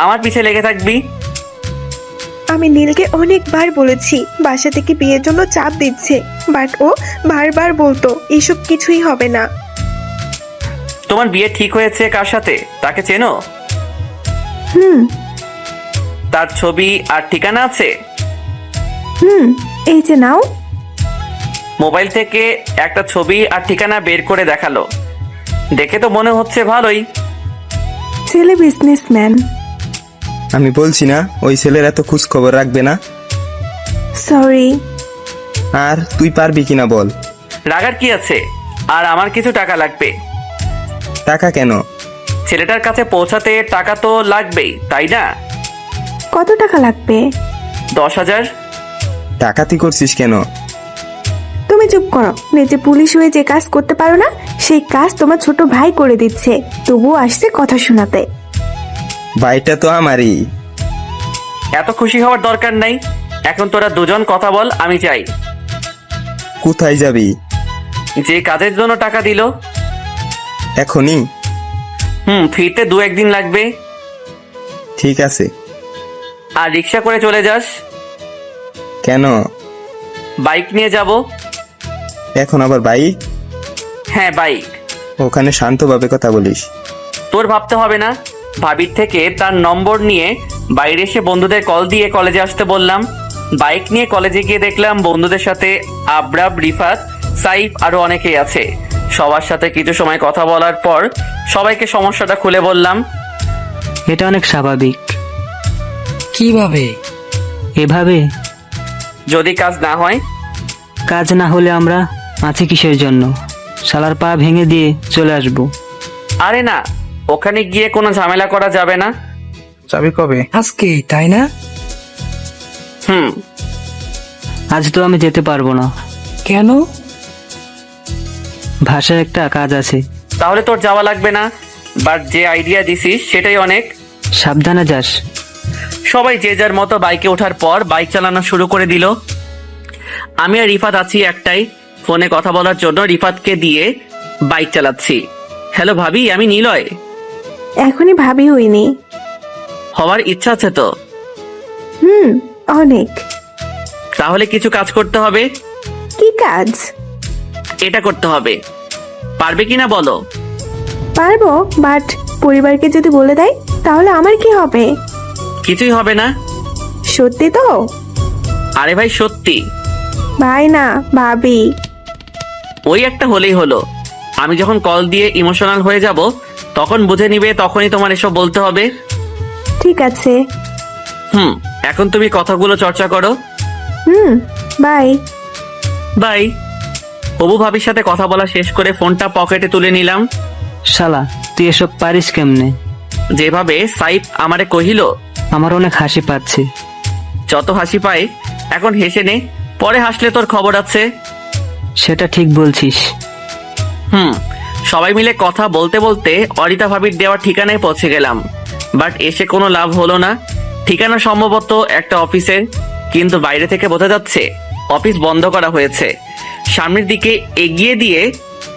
আমার পিছে লেগে থাকবি। আমি নীলকে অনেকবার বলেছি বাসা থেকে বিয়ের জন্য চাপ দিচ্ছে, বাট ও বারবার বলতো এসব কিছুই হবে না। তোমার বিয়ে ঠিক হয়েছে কার সাথে তাকে চেনো? তার ছবি আর ঠিকানা আছে? এই যে নাও। মোবাইল থেকে একটা ছবি আর ঠিকানা বের করে দেখালো। দেখে তো মনে হচ্ছে ভালোই। ছেলে বিজনেসম্যান। আমি বলছি না ওই ছেলের এত খোঁজ খবর রাখবে না। সরি। আর তুই পারবি কিনা বল। রাগার কি আছে, আর আমার কিছু টাকা লাগবে। টাকা কেন? ছেলেটার কাছে পৌঁছাতে টাকা তো লাগবেই, তাই না? কত টাকা লাগবে? 10,000। ডাকাতি করছিস কেন? তুমি চুপ করো। নিজে পুলিশ হয়ে যে কাজ করতে পারো না সেই কাজ তোমার ছোট ভাই করে দিচ্ছে, তবুও আসছে কথা শোনাতে। ভাইটা তো আমারই। এত খুশি হওয়ার দরকার নাই। এখন তোরা দুজন কথা বল, আমি চাই। কোথায় যাবি? যে কাজের জন্য টাকা দিল। এখনই? ফিরতে 2-1 দিন লাগবে। ঠিক আছে। আর রিক্সা করে চলে যাস। কেন? বাইক নিয়ে যাব। এখন আবার বাইক? হ্যাঁ বাইক। ওখানে শান্তভাবে কথা বলিস। তোর ভাবতে হবে না। ভাবির থেকে তার নম্বর নিয়ে বাইরে এসে বন্ধুদের কল দিয়ে কলেজে আসতে বললাম। বাইক নিয়ে কলেজে গিয়ে দেখলাম বন্ধুদের সাথে আবরাব, রিফাত, সাইফ আরো অনেকেই আছে। সবার সাথে কিছু সময় কথা বলার পর সবাইকে সমস্যাটা খুলে বললাম। এটা অনেক স্বাভাবিক। কিভাবে? এভাবে। যদি কাজ না হয়? কাজ না হলে আমরা আছি কিসের জন্য? শালার পা ভেঙে দিয়ে চলে আসবো। আরে না, ওখানে গিয়ে কোনো ঝামেলা করা যাবে না। চাবি কবে? আজকে, তাই না? আজ তো আমি যেতে পারবো না। কেন? ভাষার একটা কাজ আছে। তাহলে তোর যাওয়া লাগবে না, বাট যে আইডিয়া দিছিস সেটাই অনেক। সাবধানে যাস। সবাই যে যার মতো বাইকে ওঠার পর বাইক চালানো শুরু করে দিল। আমি আর রিফাত আছি একটাই ফোনে কথা বলার জন্য রিফাতকে দিয়ে বাইক চালাচ্ছি। হ্যালো ভাবি, আমি নিলয়। এখনই ভাবি হইনি। হওয়ার ইচ্ছা আছে তো? অনেক। তাহলে কিছু কাজ করতে হবে। কি কাজ? এটা করতে হবে। পারবে কিনা বলো? পারবো, বাট পরিবারকে যদি বলে দেয় তাহলে আমার কি হবে? কিছুই হবে না। সত্যি তো? আরে ভাই সত্যি। ভাই না, ভাবি। ওই একটা হলেই হলো। আমি যখন কল দিয়ে ইমোশনাল হয়ে যাব তখন বুঝে নিবে, তখনই তোমার এসব বলতে হবে। ঠিক আছে। এখন তুমি কথাগুলো চর্চা করো। বাই। বাই। হবু ভাবির সাথে কথা বলা শেষ করে ফোনটা পকেটে তুলে নিলাম। শালা তুই এসব পারিস কেমনে? যেভাবে সাইফ আমারে কহিল, আমার অনেক হাসি পাচ্ছে। যত হাসি পায় এখন হেসে নে, পরে হাসলে তোর খবর আছে। সেটা ঠিক বলছিস। সবাই মিলে কথা বলতে বলতে অরিতা ভাবির দেওয়া ঠিকানায় পৌঁছে গেলাম, বাট এসে কোনো লাভ হলো না। ঠিকানা সম্ভবত একটা অফিসের, কিন্তু বাইরে থেকে বোঝা যাচ্ছে অফিস বন্ধ করা হয়েছে। সামনের দিকে এগিয়ে দিয়ে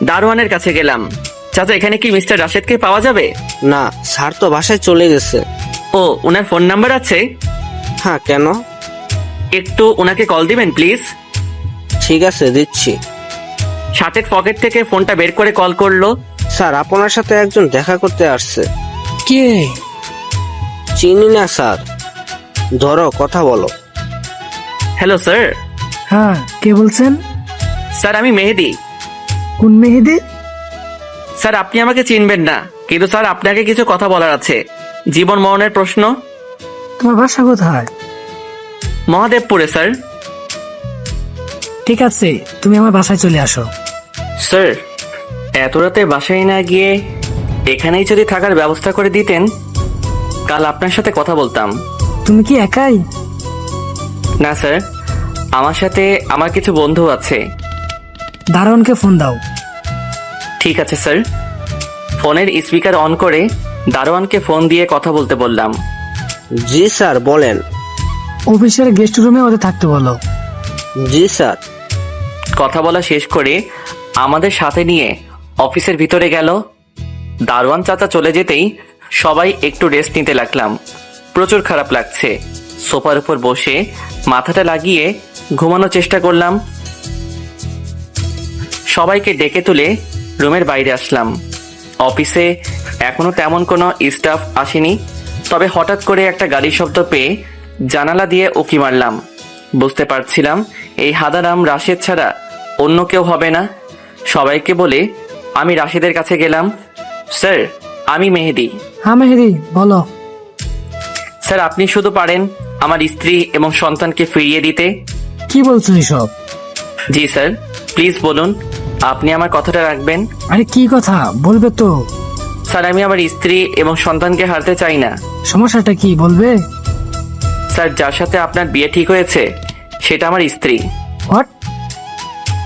দারোয়ানের কাছে গেলাম। চাচা, এখানে কি মিস্টার রাশেদকে পাওয়া যাবে? না, স্যার তো বাসায় চলে গেছে। ও, ওনার ফোন নাম্বার আছে? হ্যাঁ, কেন? একটু ওনাকে কল দিবেন প্লিজ। ঠিক আছে, দিচ্ছি। শার্টের পকেট থেকে ফোনটা বের করে কল করলো। স্যার, আপনার সাথে একজন দেখা করতে আসছে। কে? চিনি না স্যার। ধরো, কথা বলো। Hello sir. হ্যাঁ, কে বলছেন? স্যার, আমি মেহেদি। কোন মেহেদি? স্যার, আপনি আমাকে চিনবেন না, কিন্তু স্যার আপনাকে কিছু কথা বলার আছে। জীবন মরণের প্রশ্ন। তোমার বাসা কোথায়? মহাদেবপুরে স্যার। ঠিক আছে, তুমি আমার বাসায় চলে আসো। স্যার, এত রাতে বাসায় না গিয়ে এখানেই যদি থাকার ব্যবস্থা করে দিতেন, কাল আপনার সাথে কথা বলতাম। তুমি কি একাই? না স্যার, আমার সাথে আমার কিছু বন্ধু আছে। দারোয়ানকে ফোন দাও। ঠিক আছে স্যার। ফোনের স্পিকার অন করে দারোয়ানকে ফোন দিয়ে কথা বলতে বললাম। জি স্যার, বলেন। অফিসের গেস্ট রুমে ওদের থাকতে বলো। জি স্যার। কথা বলা শেষ করে আমাদের সাথে নিয়ে অফিসের ভিতরে গেল। দারোয়ান চাচা চলে যেতেই সবাই একটু রেস্ট নিতে লাগলাম। প্রচুর খারাপ লাগছে। সোফার উপর বসে মাথাটা লাগিয়ে ঘুমানোর চেষ্টা করলাম। সবাইকে ডেকে তুলে রুমের বাইরে আসলাম। অফিসে এখনো তেমন কোনো স্টাফ আসেনি, তবে হঠাৎ করে একটা গাড়ির শব্দ পেয়ে জানালা দিয়ে উকি মারলাম। বুঝতে পারছিলাম এই হাদারাম রাশেদ ছাড়া অন্য কেউ হবে না। সবাইকে বলে আমি রাশেদের কাছে গেলাম। স্যার, আমি মেহেদি। হ্যাঁ মেহেদি, বলো। স্যার, আপনি শুধু পারেন আমার স্ত্রী এবং সন্তানকে ফিরিয়ে দিতে। কি বলছো এসব? জি স্যার, প্লিজ বলুন, আপনি আমার কথাটা রাখবেন। আরে কি কথা বলবে তো? স্যার, আমি আমার স্ত্রী এবং সন্তানকে হারাতে চাই না। সমস্যাটা কি বলবে? স্যার, যার সাথে আপনার বিয়ে ঠিক হয়েছে সেটা আমার স্ত্রী। হোয়াট?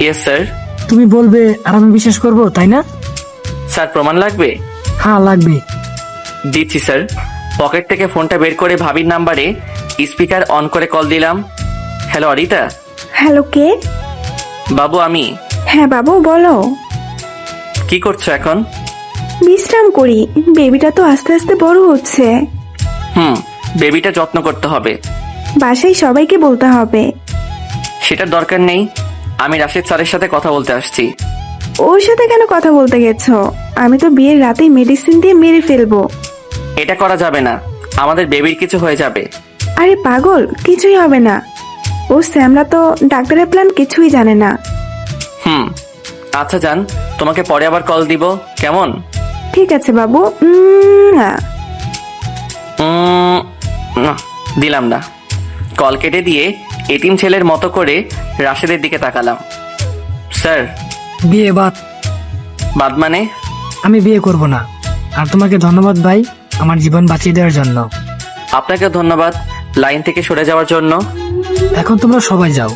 Yes sir. তুমি বলবে আর আমি বিশ্বাস করব, তাই না? স্যার, প্রমাণ লাগবে? হ্যাঁ লাগবে। দিচ্ছি স্যার। পকেট থেকে ফোনটা বের করে ভাবির নাম্বারে স্পিকার অন করে কল দিলাম। হ্যালো অরিতা। হ্যালো, কে? বাবু, আমি। হ্যাঁ বাবু, বলো। কি করছো এখন? বিশ্রাম করি, বেবিটা তো আস্তে আস্তে বড় হচ্ছে। বেবিটা যত্ন করতে হবে। বাসায় সবাইকে বলতে হবে। সেটার দরকার নেই, আমি রাশেদ স্যারের সাথে কথা বলতে আসছি। ওর সাথে কেন কথা বলতে গেছো? আমি তো বিয়ের রাতেই মেডিসিন দিয়ে মেরে ফেলবো। এটা করা যাবে না, আমাদের বেবির কিছু হয়ে যাবে। আরে পাগল, কিছুই হবে না। ও স্যামরা তো ডাক্তারের প্ল্যান কিছুই জানে না। আচ্ছা যান, তোমাকে পরে আবার কল দিব, কেমন? ঠিক আছে বাবু। না, দিলাম না। কল কেটে দিয়ে এতিম ছেলের মতো করে রাশেদের দিকে তাকালাম। স্যার, বিয়ে বাদ। বাদ মানে? আমি বিয়ে করব না। আর তোমাকে ধন্যবাদ ভাই, আমার জীবন বাঁচিয়ে দেওয়ার জন্য। আপনাকে ধন্যবাদ লাইন থেকে সরে যাওয়ার জন্য। এখন তোমরা সবাই যাও,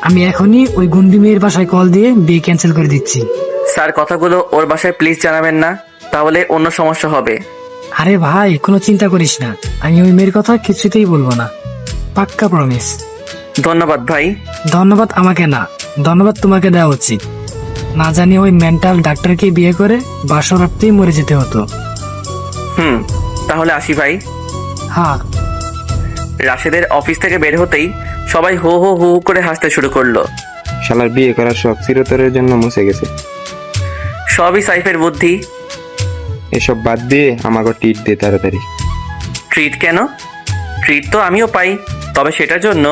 আমি এখনই ওই গুন্ডি মেয়ের বাসায় কল দিয়ে বিয়ে ক্যান্সেল করে দিচ্ছি। স্যার, কথাগুলো ওর বাসায় প্লিজ জানাবেন না, তাহলে অন্য সমস্যা হবে। আরে ভাই, কোনো চিন্তা করিস না, আমি ওই মেয়ের কথা কিছুতেই বলবো না, পাক্কা প্রমিস। ধন্যবাদ ভাই। ধন্যবাদ আমাকে না, ধন্যবাদ তোমাকে দেওয়া উচিত। না জানি ওই মেন্টাল ডাক্তারকে বিয়ে করে বাসরাতেই মরে যেতে হতো। তাহলে আসি ভাই। হ্যাঁ। রাশেদের অফিস থেকে বের হতেই সবাই হো হো হু হু করে হাসতে শুরু করলো। শালার বিয়ে করার শখ চিরতরের জন্য মুছে গেছে। সবই সাইফের বুদ্ধি। এসব বাদ দিয়ে আমাকে ট্রিট দে তাড়াতাড়ি। ট্রিট কেন? ট্রিট তো আমিও পাই, তবে সেটার জন্য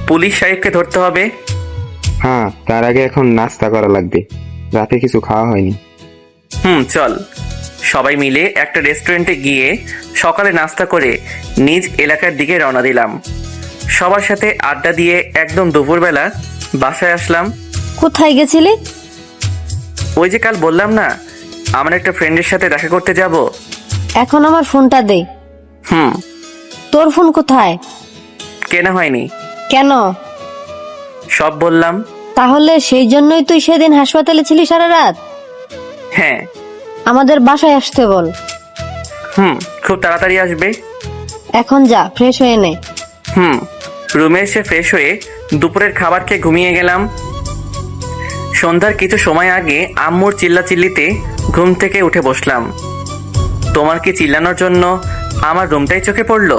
পুলিশ সাহেবকে ধরতে হবে। হ্যাঁ, তার আগে এখন নাস্তা করা লাগবে, রাতে কিছু খাওয়া হয়নি। চল। সবাই মিলে একটা রেস্টুরেন্টে গিয়ে সকালে নাস্তা করে নিজ এলাকার দিকে রওনা দিলাম। সবার সাথে আড্ডা দিয়ে একদম দুপুরবেলা বাসায় আসলাম। কোথায় গেছিলি? ওই যে কাল বললাম না, আমার একটা ফ্রেন্ডের সাথে দেখা করতে যাব। এখন আমার ফোনটা দে। তোর ফোন কোথায়? কেনা হয়নি। কেন? সব বললাম। তাহলে সেই জন্যই তুই সেদিন হাসপাতালে ছিলি সারা রাত? হ্যাঁ। আমাদের বাসায় আসতে বল। খুব তাড়াতাড়ি আসবে। এখন যা ফ্রেশ হয়ে নে। রুমে এসে ফ্রেশ হয়ে দুপুরের খাবার খেয়ে ঘুমিয়ে গেলাম। সন্ধ্যার কিছু সময় আগে আম্মুর চিল্লাচিল্লিতে ঘুম থেকে উঠে বসলাম। তোমার কি চিল্লানোর জন্য আমার রুমটাই চোখে পড়লো?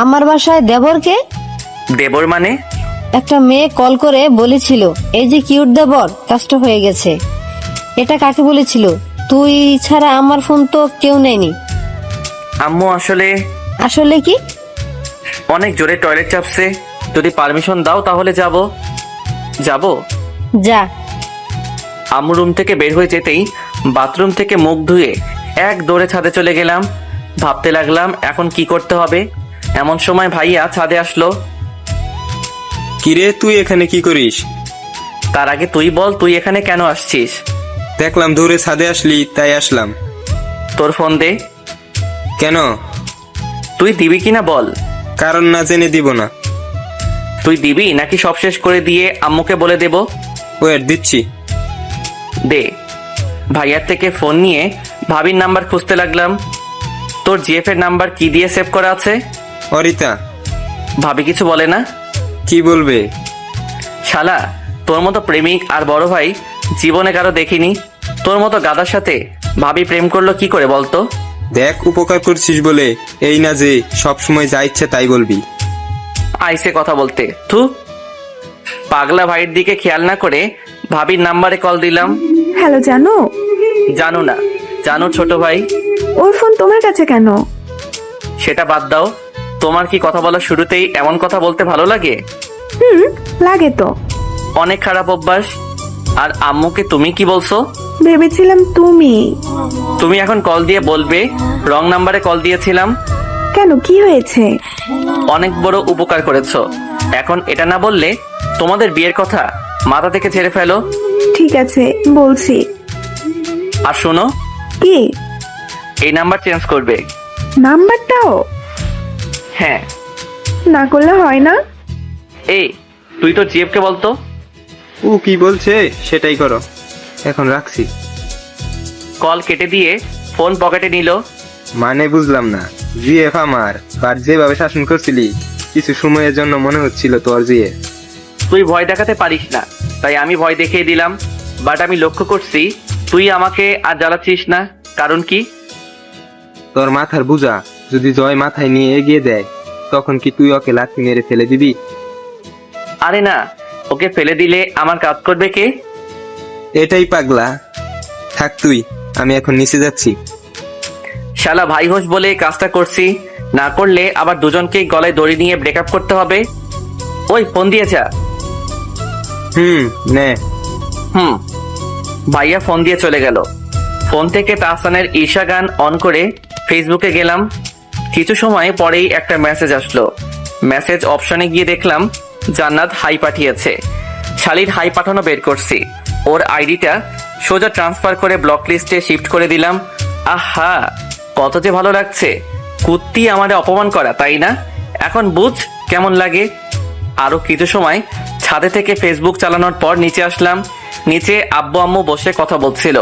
আমার বাসায় দেবরকে? দেবর মানে? একটা মেয়ে কল করে বলেছিল এই যে কিউট দেবর, কাজটা হয়ে গেছে। এটা কাকে বলেছিল? তুই ছাড়া আমার ফোন তো কেউ নেয়নি। আম্মু আসলে কি? অনেক জোরে টয়লেট চাপছে, যদি পারমিশন দাও তাহলে যাব। যা। আম্মু রুম থেকে বের হয়ে যেতেই বাথরুম থেকে মুখ ধুয়ে এক দৌড়ে ছাদে চলে গেলাম। ভাবতে লাগলাম এখন কি করতে হবে। এমন সময় ভাইয়া ছাদে আসলো। কিরে, তুই এখানে কি করিস? তার আগে তুই বল, তুই এখানে কেন আসছিস? দেখলাম দূরে ছাদে আসলি, তাই আসলাম। তোর ফোন দে। কেন? তুই দিবি কিনা বল। কারণ না জেনে দিব না। তুই দিবি নাকি সব শেষ করে দিয়ে আম্মুকে বলে দেব? ওয়েট, দিচ্ছি। দে। ভাইয়ার থেকে ফোন নিয়ে ভাবির নাম্বার খুঁজতে লাগলাম। তোর জিএফ এর নাম্বার কি দিয়ে সেভ করা আছে? অরিতা। ভাবি কিছু বলে না? কি বলবে? শালা, তোর মতো প্রেমিক আর বড় ভাই জীবনে কারো দেখিনি। তোর মতো গাদার সাথে ভাবি প্রেম করলো কি করে বলতো? দেখ, উপকার করছিস বলে এই না যে সব সময় যা ইচ্ছে তাই বলবি। আইসে কথা বলতে থু। পাগলা ভাইয়ের দিকে খেয়াল না করে ভাবির নাম্বারে কল দিলাম। হ্যালো জানো? জানো না, জানো ছোট ভাই। ওর ফোন তোমার কাছে কেন? সেটা বাদ দাও। তোমার কি কথা বলার শুরুতেই এমন কথা বলতে ভালো লাগে? লাগে তো। অনেক খারাপ অভ্যাস। আর আম্মুকে তুমি কি বলছো? ভেবেছিলাম তুমি। তুমি এখন কল দিয়ে বলবে রং নাম্বারে কল দিয়েছিলাম। কেন, কি হয়েছে? অনেক বড় উপকার করেছো। এখন এটা না বললে তোমাদের বিয়ের কথা মাথা থেকে ছেড়ে ফেলো। ঠিক আছে, বলছি। আর শোনো, কি? এই নাম্বার চেঞ্জ করবে। নাম্বারটাও? হ্যাঁ। না করলে হয় না? এই, তুই তো জিএফ কে বলতো। ও কি বলছে সেটাই করো। এখন রাখছি। কল কেটে দিয়ে ফোন পকেটে নিল। মানে বুঝলাম না। জিএফ আমার, আর যেভাবে শাসন করছিলি কিছু সময়ের জন্য মনে হচ্ছিল তোর জিএফ। তুই ভয় দেখাতে পারিস না, তাই আমি ভয় দেখিয়ে দিলাম। বাট আমি লক্ষ্য করছি তুই আমাকে আর জ্বালাচ্ছিস না। কারণ কি? তোর মাথার বুঝা যদি জয় মাথায় নিয়ে এগিয়ে দেয়, তখন কি তুই ওকে লাথি মেরে ফেলে দিবি? আরে না, ওকে ফেলে দিলে আমার কাজ করবে কে? এটাই পাগলা। থাক তুই, আমি এখন নিচে যাচ্ছি। শালা ভাই হোস বলে কাজটা করছি, না করলে আবার দুজনকেই গলায় দড়ি নিয়ে ব্রেকআপ করতে হবে। ওই ফোন দিয়ে যা। নে। ভাইয়া ফোন দিয়ে চলে গেল। ফোন থেকে তাহসানের ঈশা গান অন করে ফেসবুকে গেলাম। কিছু সময় পরেই একটা মেসেজ আসলো। মেসেজ অপশনে গিয়ে দেখলাম জান্নাত হাই পাঠিয়েছে। শালির হাই পাঠানো বের করছি। ওর আইডিটা সোজা ট্রান্সফার করে ব্লক লিস্টে শিফট করে দিলাম। আহা, কত যে ভালো লাগছে। কুত্তি আমারে অপমান করা, তাই না? এখন বুঝ কেমন লাগে। আরো কিছু সময় ছাদে থেকে ফেসবুক চালানোর পর নিচে আসলাম। নিচে আব্বু আম্মু বসে কথা বলছিল,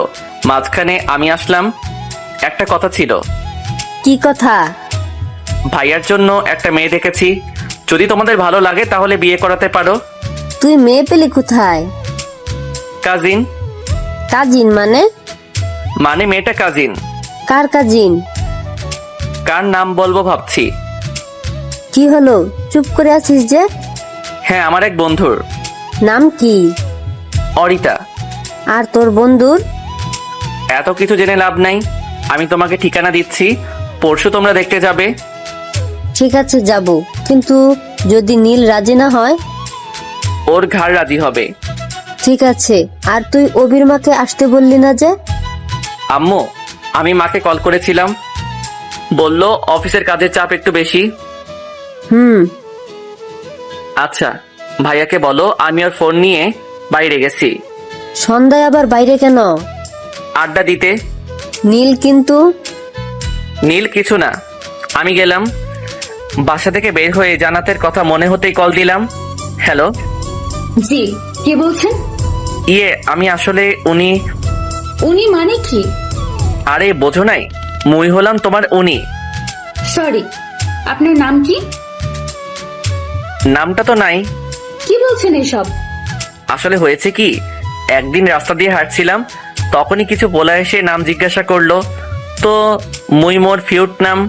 মাঝখানে আমি আসলাম। একটা কথা ছিল। কি কথা? ভাইয়ার জন্য একটা মেয়ে দেখেছি, যদি তোমাদের ভালো লাগে তাহলে বিয়ে করাতে পারো। তুই মেয়ে পেলি কোথায়? কাজিন। কাজিন মানে? মানে মেয়েটা কাজিন। কার কাজিন? কার নাম বলবো ভাবছি। কি হলো, চুপ করে আছিস যে? হ্যাঁ, আমার এক বন্ধুর। নাম কি? অরিতা। আর তোর বন্ধুর? এত কিছু জেনে লাভ নাই, আমি তোমাকে ঠিকানা দিচ্ছি, পরশু তোমরা দেখতে যাবে। ঠিক আছে, যাব, কিন্তু যদি নীল রাজি না হয়? ওর ঘাড় রাজি হবে। ঠিক আছে। আর তুই অভির মাকে আসতে বললি না যে? আম্মু, আমি মাকে কল করেছিলাম, বলল অফিসের কাজের চাপ একটু বেশি। আচ্ছা, ভাইয়াকে বলো আমি ওর ফোন নিয়ে বাইরে গেছি। সন্ধ্যায় আবার বাইরে কেন? আড্ডা দিতে। নীল কিন্তু? নীল কিছু না, আমি গেলাম। বাসা থেকে বের হয়ে জান্নাতের কথা মনে হতেই কল দিলাম। হ্যালো। জি, কে বলছেন? আমি আসলে উনি মানে কি? আরে বোঝো নাই, মুই হলাম তোমার উনি। সরি, আপনার নাম কি? নামটা তো নাই। কি বলছেন এসব? আসলে হয়েছে কি, একদিন রাস্তা দিয়ে হাঁটছিলাম, তখনই কিছু বলা এসে নাম জিজ্ঞাসা করলো, তো মুই মোর ফিউট নাম।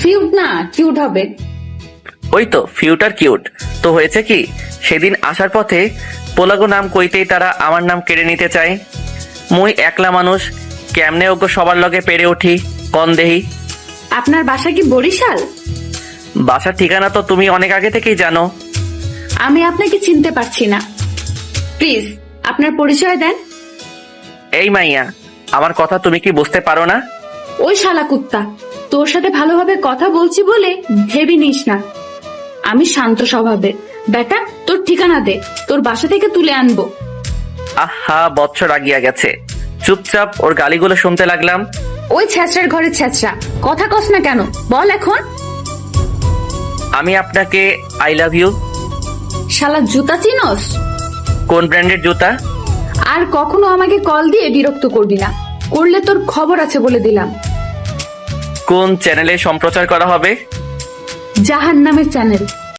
ফিউট না, কিউট হবে। ওই তো ফিউট আর কিউট। তো হয়েছে কি, সেদিন আসার পথে পোলাগো নাম কইতেই তারা আমার নাম কেড়ে নিতে চায়। মুই একলা মানুষ, কেমনে ওগো সবার লগে পেরে উঠি কন দেহি। আপনার বাসা কি বরিশাল? বাসার ঠিকানা তো তুমি অনেক আগে থেকেই জানো। আমি আপনাকে চিনতে পারছি না, প্লিজ আপনার পরিচয় দেন। এই মাইয়া, আমার কথা তুমি কি বুঝতে পারো না? ওই শালা কুত্তা, তোর সাথে ভালোভাবে কথা বলছি বলে ভেবে নিস না। আমি শান্ত স্বভাবের। বেটা, তোর ঠিকানা দে, তোর বাসা থেকে তুলে আনবো। আহা, বৎসর আগিয়া গেছে। চুপচাপ ওর গালিগুলো শুনতে লাগলাম। ওই ছ্যাঁচড়ার ঘরের ছ্যাঁচড়া, কথা কস না কেন, বল এখন। আমি আপনাকে আই লাভ ইউ। শালা জুতা চিনস? কোন ব্র্যান্ডের জুতা? আর কখনো আমাকে কল দিয়ে বিরক্ত করবি না, করলে তোর খবর আছে বলে দিলাম। কোন চ্যানেলে সম্প্রচার করা হবে? জাহান্নামের চ্যানেল।